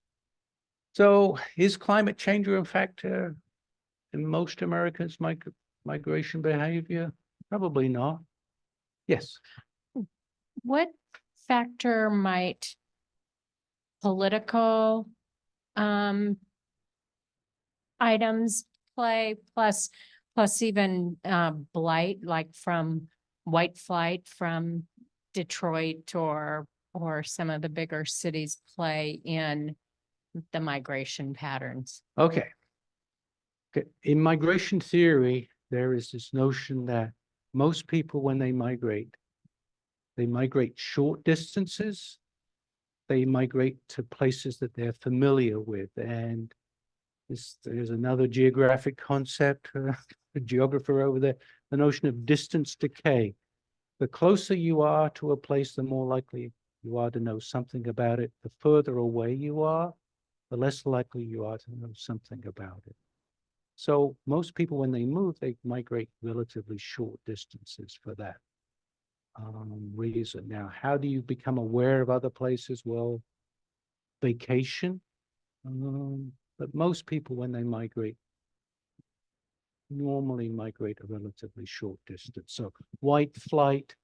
So is climate change a factor in most Americans' migration behavior? Probably not. Yes. What factor might political items play, plus even blight, like from white flight from Detroit or some of the bigger cities, play in the migration patterns. Okay. Okay, in migration theory, there is this notion that most people, when they migrate short distances. They migrate to places that they're familiar with. And there's another geographic concept, a geographer over there, the notion of distance decay. The closer you are to a place, the more likely you are to know something about it. The further away you are, the less likely you are to know something about it. So most people, when they move, they migrate relatively short distances for that reason. Now, how do you become aware of other places? Well, vacation. But most people, when they migrate, normally migrate a relatively short distance. So white flight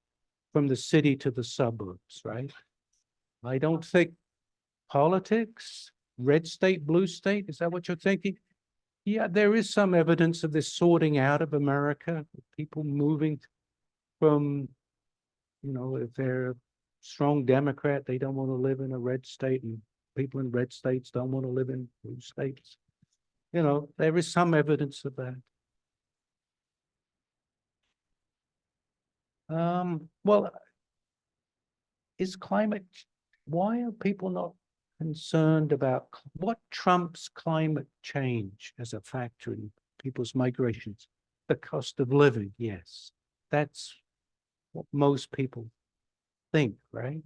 from the city to the suburbs, right? I don't think politics, red state, blue state, is that what you're thinking? Yeah, there is some evidence of this sorting out of America, people moving from, if they're a strong Democrat, they don't want to live in a red state, and people in red states don't want to live in blue states. There is some evidence of that. Well, why are people not concerned about what trumps climate change as a factor in people's migrations? The cost of living, yes. That's what most people think, right?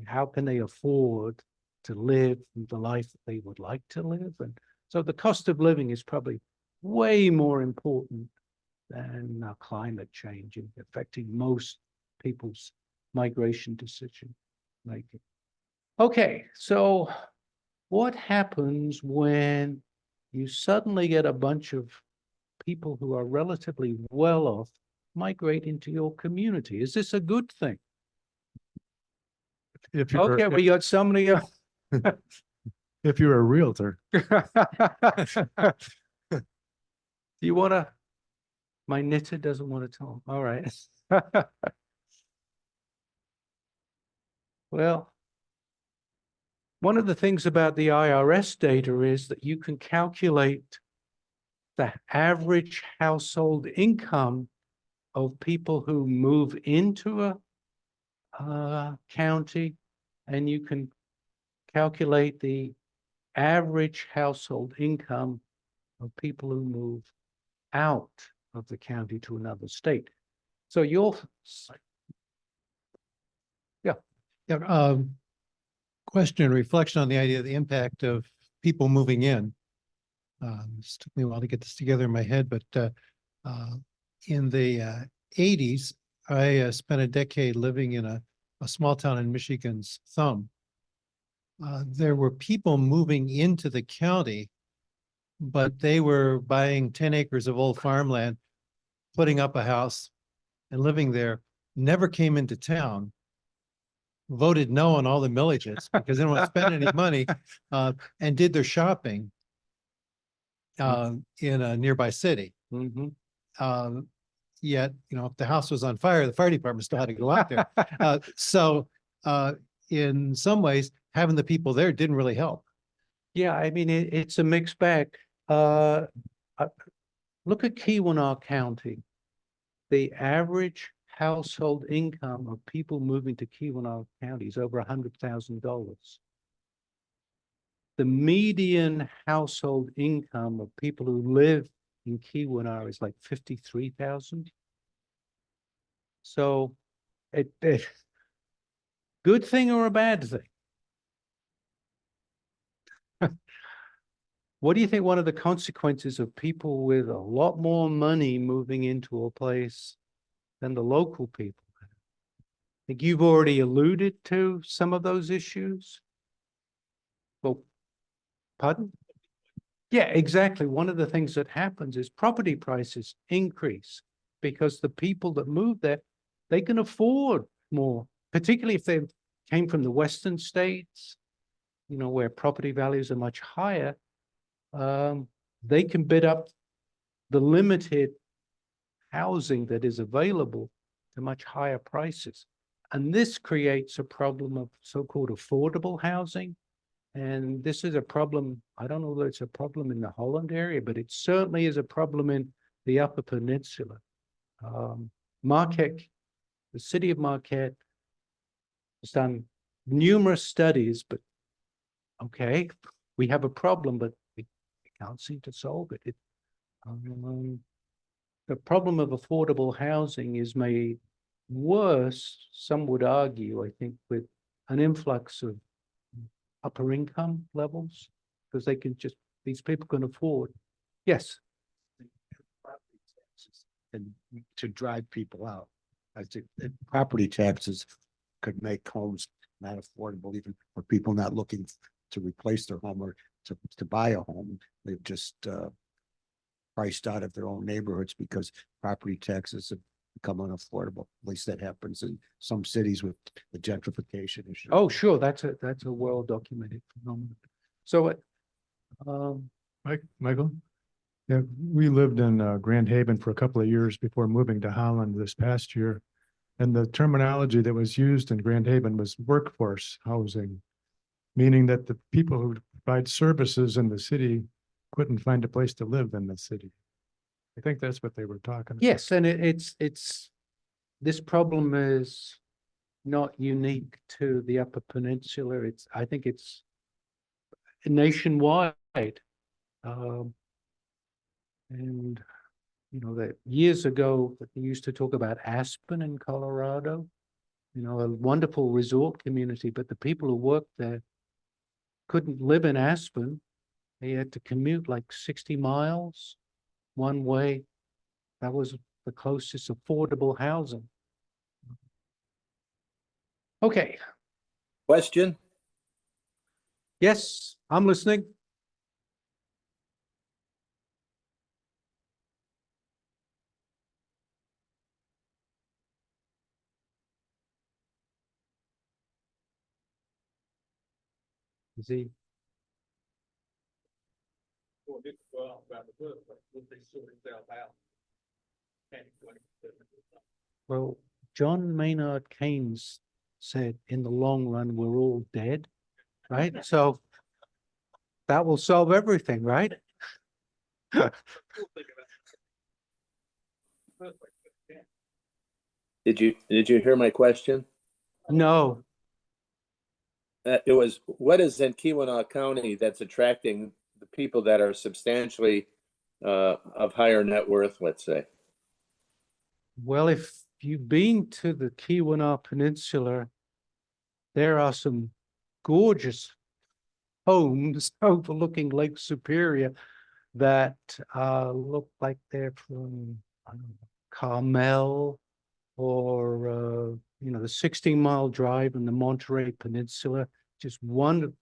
How can they afford to live the life that they would like to live? And so the cost of living is probably way more important than climate change in affecting most people's migration decision making. Okay, so what happens when you suddenly get a bunch of people who are relatively well off migrate into your community? Is this a good thing? If you're, Okay, we got so many. if you're a realtor. Do you want to? My knitter doesn't want to tell him. All right. Well, one of the things about the IRS data is that you can calculate the average household income of people who move into a county, and you can calculate the average household income of people who move out of the county to another state. So you'll, Yeah, question and reflection on the idea of the impact of people moving in. This took me a while to get this together in my head, but in the 80s, I spent a decade living in a small town in Michigan's Thumb. There were people moving into the county, but they were buying 10 acres of old farmland, putting up a house and living there, never came into town, voted no on all the millages because they don't want to spend any money, and did their shopping in a nearby city. Yet, if the house was on fire, the fire department still had to go out there. So in some ways, having the people there didn't really help. yeah, I mean, it's a mixed bag. Look at Keweenaw County. The average household income of people moving to Keweenaw County is over $100,000. The median household income of people who live in Keweenaw is like 53,000. So it good thing or a bad thing? What do you think one of the consequences of people with a lot more money moving into a place than the local people? I think you've already alluded to some of those issues. Well, pardon? Yeah, exactly. One of the things that happens is property prices increase because the people that move there, they can afford more, particularly if they came from the Western states, where property values are much higher. They can bid up the limited housing that is available to much higher prices. And this creates a problem of so-called affordable housing, And this is a problem, I don't know whether it's a problem in the Holland area, but it certainly is a problem in the Upper Peninsula. Marquette, the city of Marquette has done numerous studies, but okay, we have a problem, but we can't seem to solve it. The problem of affordable housing is made worse, some would argue, I think, with an influx of upper income levels, because they can just, these people can afford. Yes, And to drive people out. I think that property taxes could make homes not affordable even for people not looking to replace their home or to buy a home. They've just priced out of their own neighborhoods because property taxes have become unaffordable. At least that happens in some cities with the gentrification issue. oh, sure, that's a well-documented phenomenon. So, Michael? Yeah, we lived in Grand Haven for a couple of years before moving to Holland this past year. And the terminology that was used in Grand Haven was workforce housing, meaning that the people who provide services in the city couldn't find a place to live in the city. I think that's what they were talking about. yes, and it's, this problem is not unique to the Upper Peninsula. I think it's nationwide. And, you know, that years ago, that they used to talk about Aspen in Colorado, you know, a wonderful resort community, but the people who worked there couldn't live in Aspen. They had to commute like 60 miles one way. That was the closest affordable housing. Okay, Question? yes, I'm listening. Is he? Well, John Maynard Keynes said, in the long run, we're all dead, right? So that will solve everything, right? Did you hear my question? No, It was, what is in Keweenaw County that's attracting the people that are substantially of higher net worth, let's say? well, if you've been to the Keweenaw Peninsula, there are some gorgeous homes overlooking Lake Superior that look like they're from, I don't know, Carmel or you know, the 16-mile drive in the Monterey Peninsula. Just wonderful,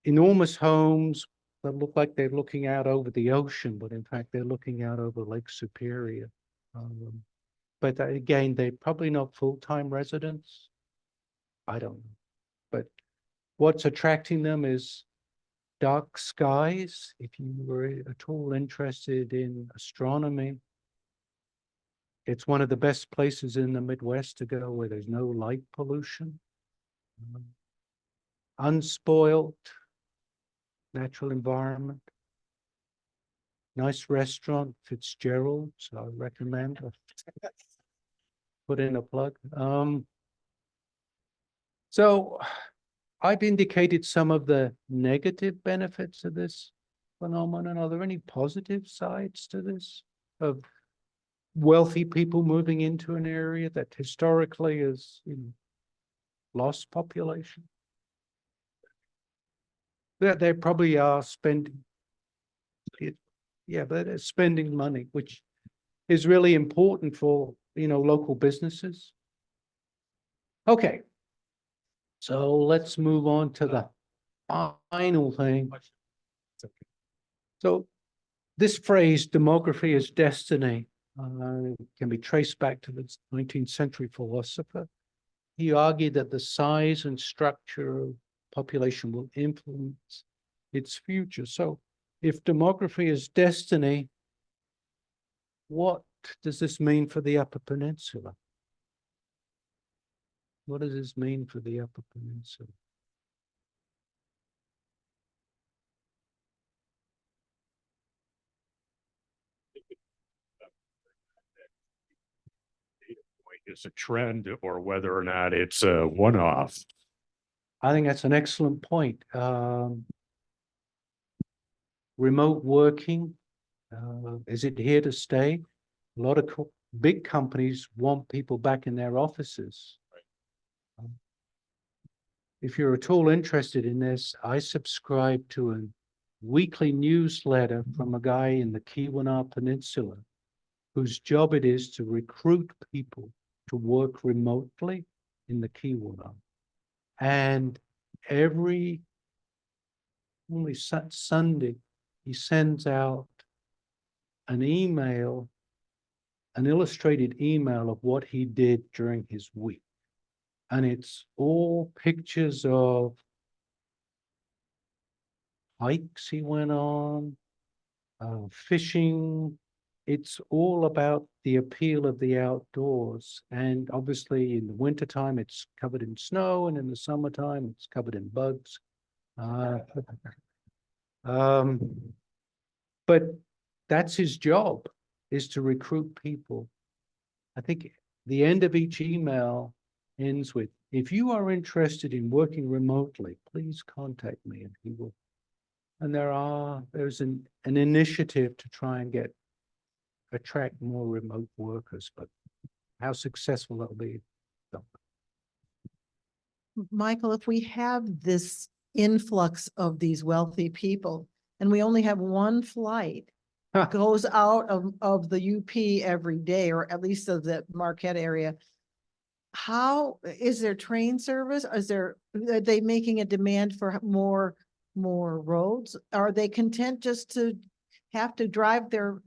enormous homes that look like they're looking out over the ocean, but in fact they're looking out over Lake Superior. But again, they're probably not full-time residents. I don't know. But what's attracting them is dark skies. If you were at all interested in astronomy, it's one of the best places in the Midwest to go where there's no light pollution. Unspoiled natural environment. Nice restaurant, Fitzgerald's, I recommend. Put in a plug. So I've indicated some of the negative benefits of this phenomenon. Are there any positive sides to this? Of wealthy people moving into an area that historically has, you know, lost population? They probably are spending it. Yeah, but they're spending money, which is really important for, you know, local businesses. Okay. So let's move on to the final thing. So this phrase, demography is destiny, can be traced back to the 19th century philosopher. He argued that the size and structure of population will influence its future. So if demography is destiny, what does this mean for the Upper Peninsula? What does this mean for the Upper Peninsula? is a trend or whether or not it's a one-off. I think that's an excellent point. Remote working, is it here to stay? A lot of big companies want people back in their offices. If you're at all interested in this, I subscribe to a weekly newsletter from a guy in the Upper Peninsula whose job it is to recruit people to work remotely in the Kiwana. And every only Sunday, he sends out an email, an illustrated email of what he did during his week. And it's all pictures of hikes he went on, fishing. It's all about the appeal of the outdoors. And obviously in the wintertime, it's covered in snow, and in the summertime, it's covered in bugs. But that's his job, is to recruit people. I think the end of each email ends with, if you are interested in working remotely, please contact me, and he will. And there's an initiative to try and attract more remote workers, but how successful that'll be. Michael, if we have this influx of these wealthy people and we only have one flight goes out of the UP every day, or at least of the Marquette area, how is there train service? Are they making a demand for more roads? Are they content just to have to drive there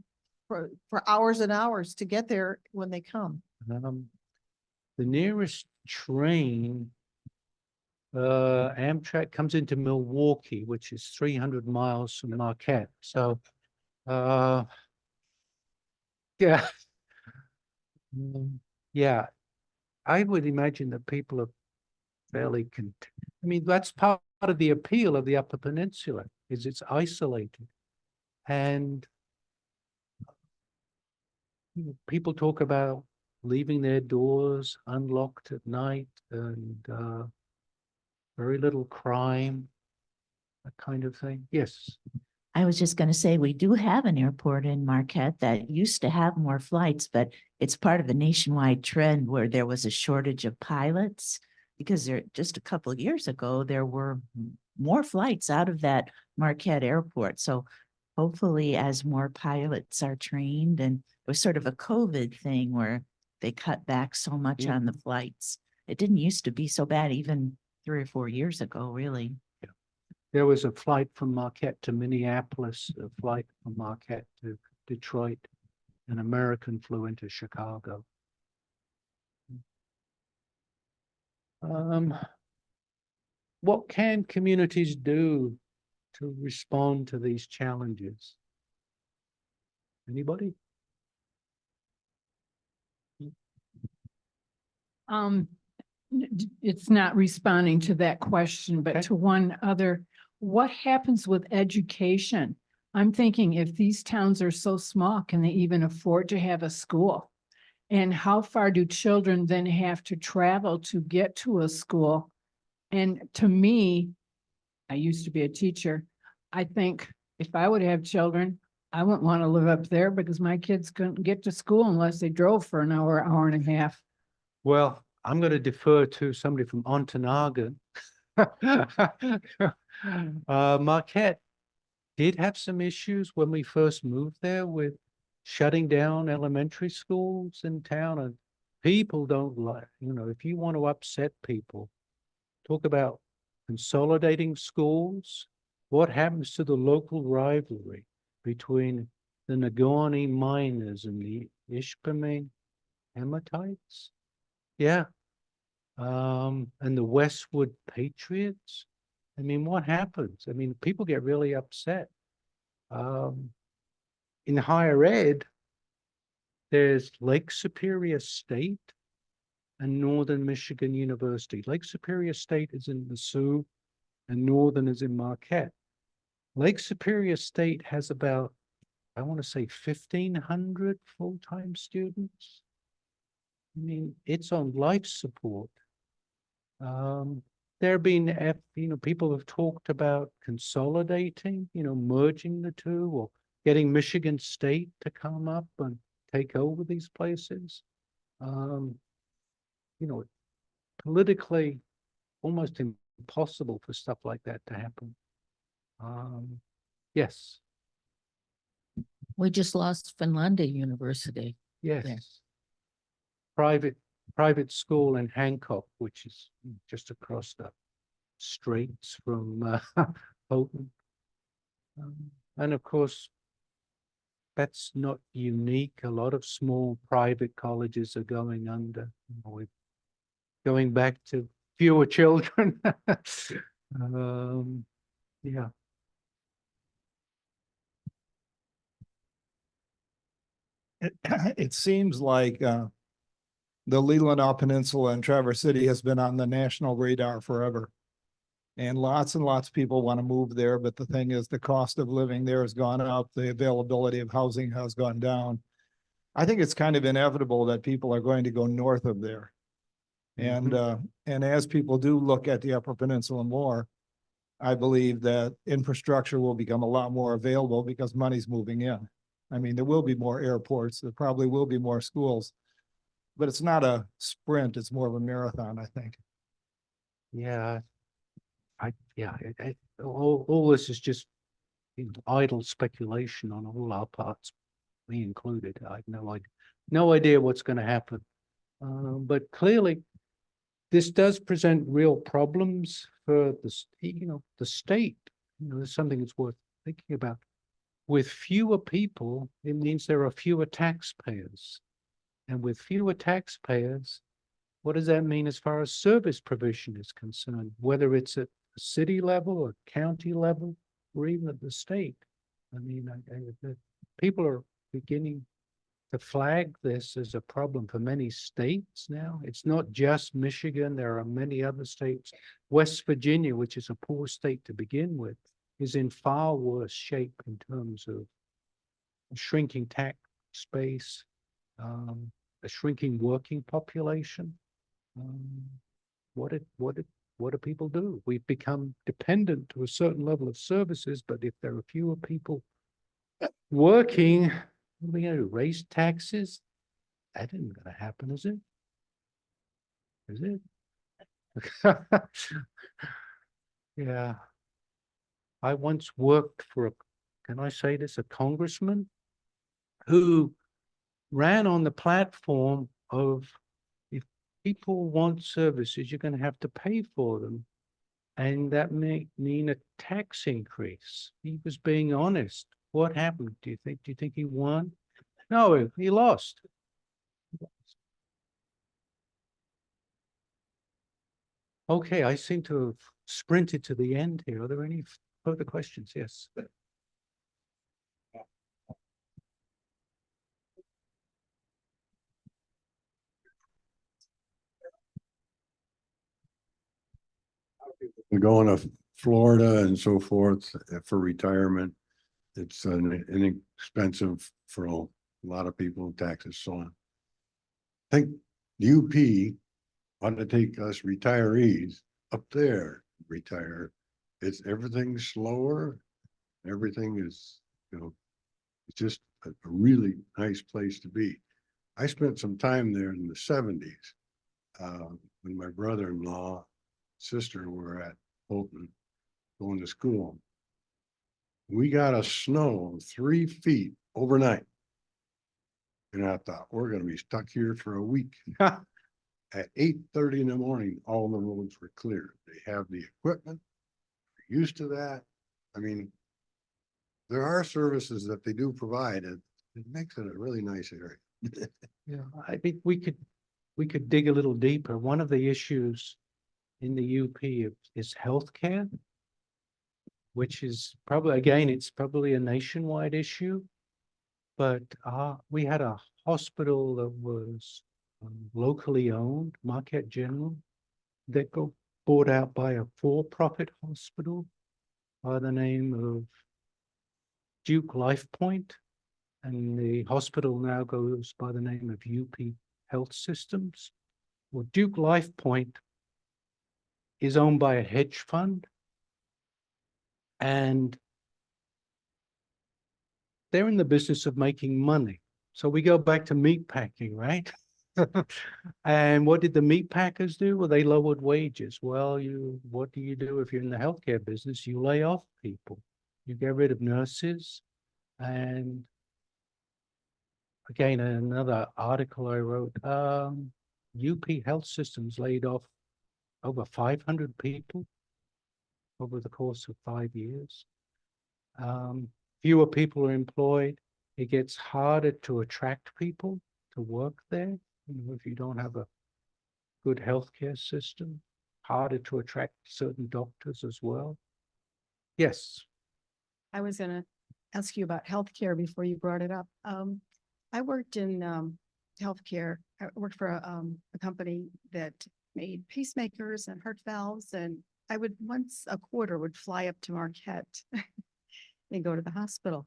for hours and hours to get there when they come? The nearest train, Amtrak, comes into Milwaukee, which is 300 miles from Marquette. So, yeah. Yeah, I would imagine that people are fairly content. I mean, that's part of the appeal of the Upper Peninsula, is it's isolated. And people talk about leaving their doors unlocked at night, and very little crime, that kind of thing. Yes. I was just going to say, we do have an airport in Marquette that used to have more flights, but it's part of the nationwide trend where there was a shortage of pilots, because just a couple of years ago, there were more flights out of that Marquette airport. So hopefully as more pilots are trained, and it was sort of a COVID thing where they cut back so much on the flights. It didn't used to be so bad even 3 or 4 years ago, really. There was a flight from Marquette to Minneapolis, a flight from Marquette to Detroit. An American flew into Chicago. What can communities do to respond to these challenges? Anybody? It's not responding to that question, but Okay. to one other. What happens with education? I'm thinking, if these towns are so small, can they even afford to have a school? And how far do children then have to travel to get to a school? And to me, I used to be a teacher. I think if I would have children, I wouldn't want to live up there, because my kids couldn't get to school unless they drove for an hour and a half. Well, I'm going to defer to somebody from Ontonagon. Marquette did have some issues when we first moved there with shutting down elementary schools in town, and people don't like, if you want to upset people, talk about consolidating schools. What happens to the local rivalry between the Negaunee miners and the Ishpeming Hematites? Yeah. And the Westwood Patriots. I mean, what happens? I mean, people get really upset. In higher ed, there's Lake Superior State and Northern Michigan University. Lake Superior State is in the Sioux, and Northern is in Marquette. Lake Superior State has about, I want to say 1,500 full-time students. I mean, it's on life support. There have been, people have talked about consolidating, merging the two or getting Michigan State to come up and take over these places. Politically almost impossible for stuff like that to happen. Yes, We just lost Finlandia University. yes. Private school in Hancock, which is just across the straits from Houghton. And of course, that's not unique. A lot of small private colleges are going under. We're going back to fewer children. Yeah. It seems like the Leelanau Peninsula and Traverse City has been on the national radar forever. And lots of people want to move there, but the thing is, the cost of living there has gone up, the availability of housing has gone down. I think it's kind of inevitable that people are going to go north of there. And as people do look at the Upper Peninsula more, I believe that infrastructure will become a lot more available because money's moving in. I mean, there will be more airports, there probably will be more schools, but it's not a sprint, it's more of a marathon, I think. Yeah. All this is just idle speculation on all our parts, me included. I have no idea what's going to happen. But clearly, this does present real problems for the state. There's something that's worth thinking about. With fewer people, it means there are fewer taxpayers. And with fewer taxpayers, what does that mean as far as service provision is concerned, whether it's at the city level or county level or even at the state? I mean, people are beginning to flag this as a problem for many states now. It's not just Michigan. There are many other states. West Virginia, which is a poor state to begin with, is in far worse shape in terms of shrinking tax base, a shrinking working population. What do people do? We've become dependent to a certain level of services, but if there are fewer people working, what are we going to do? Raise taxes? That isn't going to happen, is it? Is it? Yeah. I once worked for can I say this, a congressman who ran on the platform of, if people want services, you're going to have to pay for them. And that may mean a tax increase. He was being honest. What happened? Do you think he won? No, he lost. Okay, I seem to have sprinted to the end here. Are there any further questions? Yes. Going to Florida and so forth for retirement. It's inexpensive for a lot of people, taxes, so on. I think UP ought to take us retirees up there, retire. Everything's slower. Everything is, it's just a really nice place to be. I spent some time there in the 70s when my brother-in-law, sister were at Houghton going to school. We got a snow 3 feet overnight. And I thought, we're going to be stuck here for a week. At 8:30 in the morning, all the roads were clear. They have the equipment, they're used to that. I mean, there are services that they do provide, and it makes it a really nice area. Yeah, I think we could dig a little deeper. One of the issues in the UP is healthcare, which is probably, again, it's probably a nationwide issue. But we had a hospital that was locally owned, Marquette General, that got bought out by a for-profit hospital by the name of Duke Life Point, and the hospital now goes by the name of UP health systems. Well, Duke Life Point is owned by a hedge fund, and they're in the business of making money. So we go back to meat packing, right? And what did the meat packers do? Well, they lowered wages. Well, what do you do if you're in the healthcare business? You lay off people. You get rid of nurses. And again, another article I wrote, UP Health Systems laid off over 500 people over the course of 5 years. Fewer people are employed. It gets harder to attract people to work there. If you don't have a good healthcare system, harder to attract certain doctors as well. Yes. I was gonna ask you about healthcare before you brought it up. I worked in healthcare. I worked for a company that made pacemakers and heart valves, and I would once a quarter would fly up to Marquette and go to the hospital.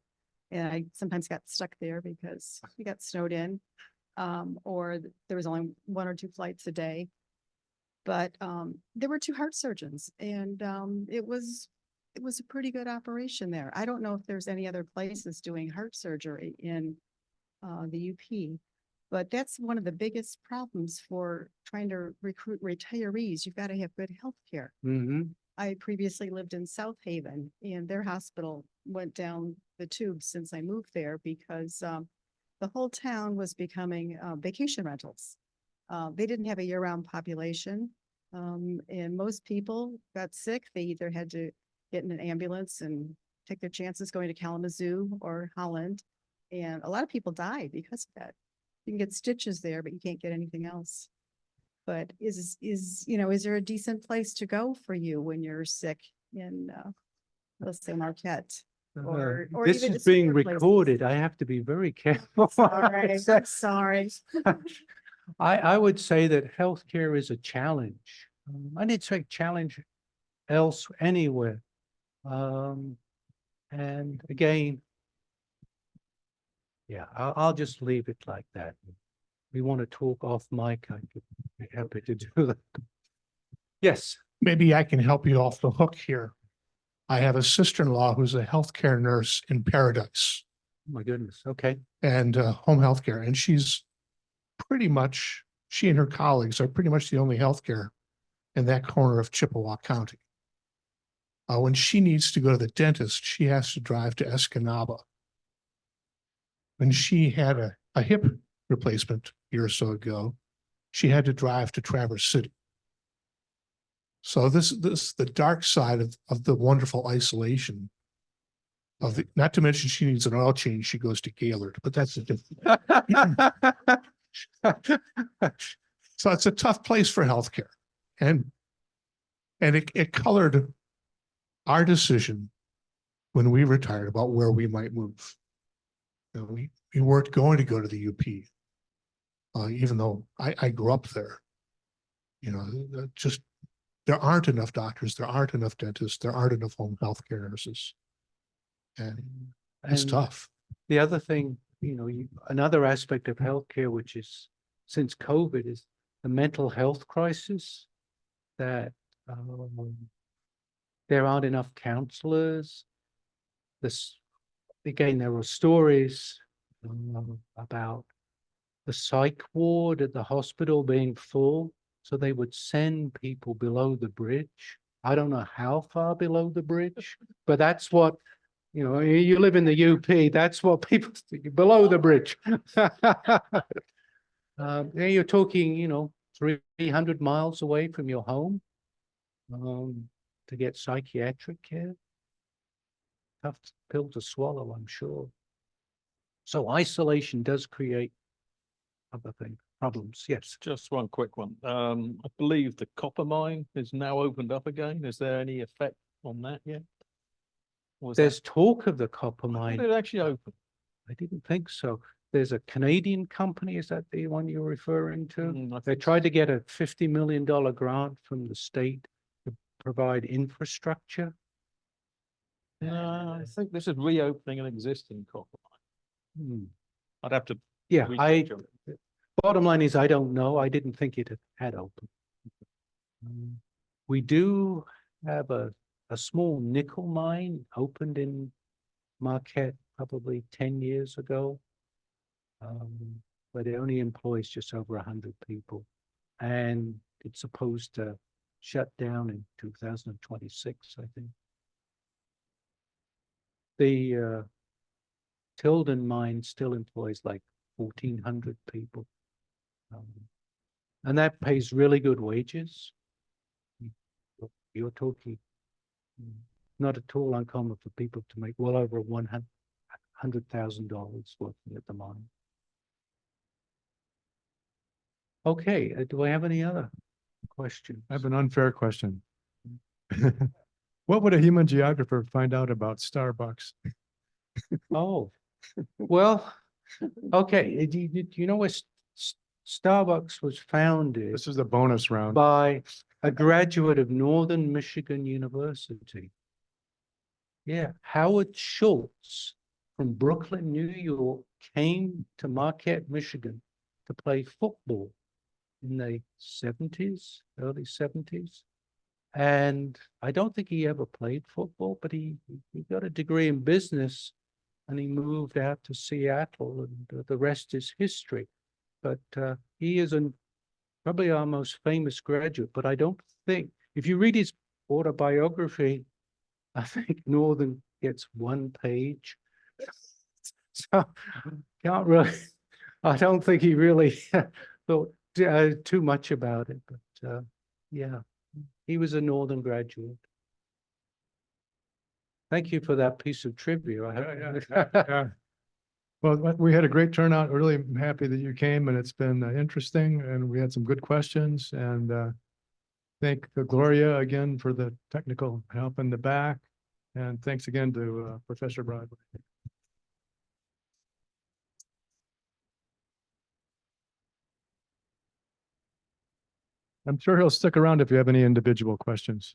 And I sometimes got stuck there because we got snowed in, or there was only 1 or 2 flights a day. But there were 2 heart surgeons, and it was a pretty good operation there. I don't know if there's any other places doing heart surgery in the UP, but that's one of the biggest problems for trying to recruit retirees. You've got to have good health care. I previously lived in South Haven, and their hospital went down the tube since I moved there because the whole town was becoming vacation rentals. They didn't have a year-round population, and most people got sick. They either had to get in an ambulance and take their chances going to Kalamazoo or Holland, and a lot of people died because of that. You can get stitches there, but you can't get anything else. But is there a decent place to go for you when you're sick in, let's say Marquette? Or This even is being smaller places? recorded. I have to be very careful. Sorry, I'm sorry. I would say that healthcare is a challenge. I didn't say challenge anywhere. And again, yeah, I'll just leave it like that. We want to talk off mic, I could be happy to do that. Yes. Maybe I can help you off the hook here. I have a sister-in-law who's a healthcare nurse in Paradise. Oh my goodness. Okay. And home healthcare. And she's pretty much, she and her colleagues are pretty much the only healthcare in that corner of Chippewa County. When she needs to go to the dentist, she has to drive to Escanaba. When she had a hip replacement a year or so ago, she had to drive to Traverse City. So this the dark side of the wonderful isolation of the, not to mention she needs an oil change, she goes to Gaylord, but that's a different. So it's a tough place for healthcare. And it colored our decision when we retired about where we might move. You know, we weren't going to go to the UP, even though I grew up there. You know, just there aren't enough doctors, there aren't enough dentists, there aren't enough home health care nurses. And it's tough. The other thing, another aspect of healthcare, which is since COVID, is the mental health crisis, that there aren't enough counselors. Again, there were stories about the psych ward at the hospital being full, so they would send people below the bridge. I don't know how far below the bridge, but that's what, you live in the UP, that's what people think, below the bridge. You're talking, 300 miles away from your home to get psychiatric care. Tough pill to swallow, I'm sure. So isolation does create other problems. Yes. Just one quick one. I believe the copper mine is now opened up again. Is there any effect on that yet? There's talk of the copper mine. Did it actually open? I didn't think so. There's a Canadian company. Is that the one you're referring to? They tried to get a $50 million grant from the state to provide infrastructure. No, I think this is reopening an existing copper mine. I'd have to. Yeah, Bottom line is, I don't know. I didn't think it had opened. We do have a small nickel mine opened in Marquette probably 10 years ago. But it only employs just over 100 people. And it's supposed to shut down in 2026, I think. The Tilden mine still employs like 1,400 people. And that pays really good wages. You're talking not at all uncommon for people to make well over $100,000 working at the mine. Okay, do I have any other questions? I have an unfair question. What would a human geographer find out about Starbucks? Oh, well, okay, do you know where Starbucks was founded? This is the bonus round. By a graduate of Northern Michigan University. Yeah, Howard Schultz from Brooklyn, New York, came to Marquette, Michigan to play football in the 70s, early 70s. And I don't think he ever played football, but he got a degree in business and he moved out to Seattle, and the rest is history. But he is probably our most famous graduate, but I don't think, if you read his autobiography, I think Northern gets 1 page. So can't really, I don't think he really thought too much about it, but yeah, he was a Northern graduate. Thank you for that piece of trivia. Yeah. Well, we had a great turnout. Really happy that you came, and it's been interesting, and we had some good questions. And thank Gloria again for the technical help in the back. And thanks again to Professor Broadway. I'm sure he'll stick around if you have any individual questions.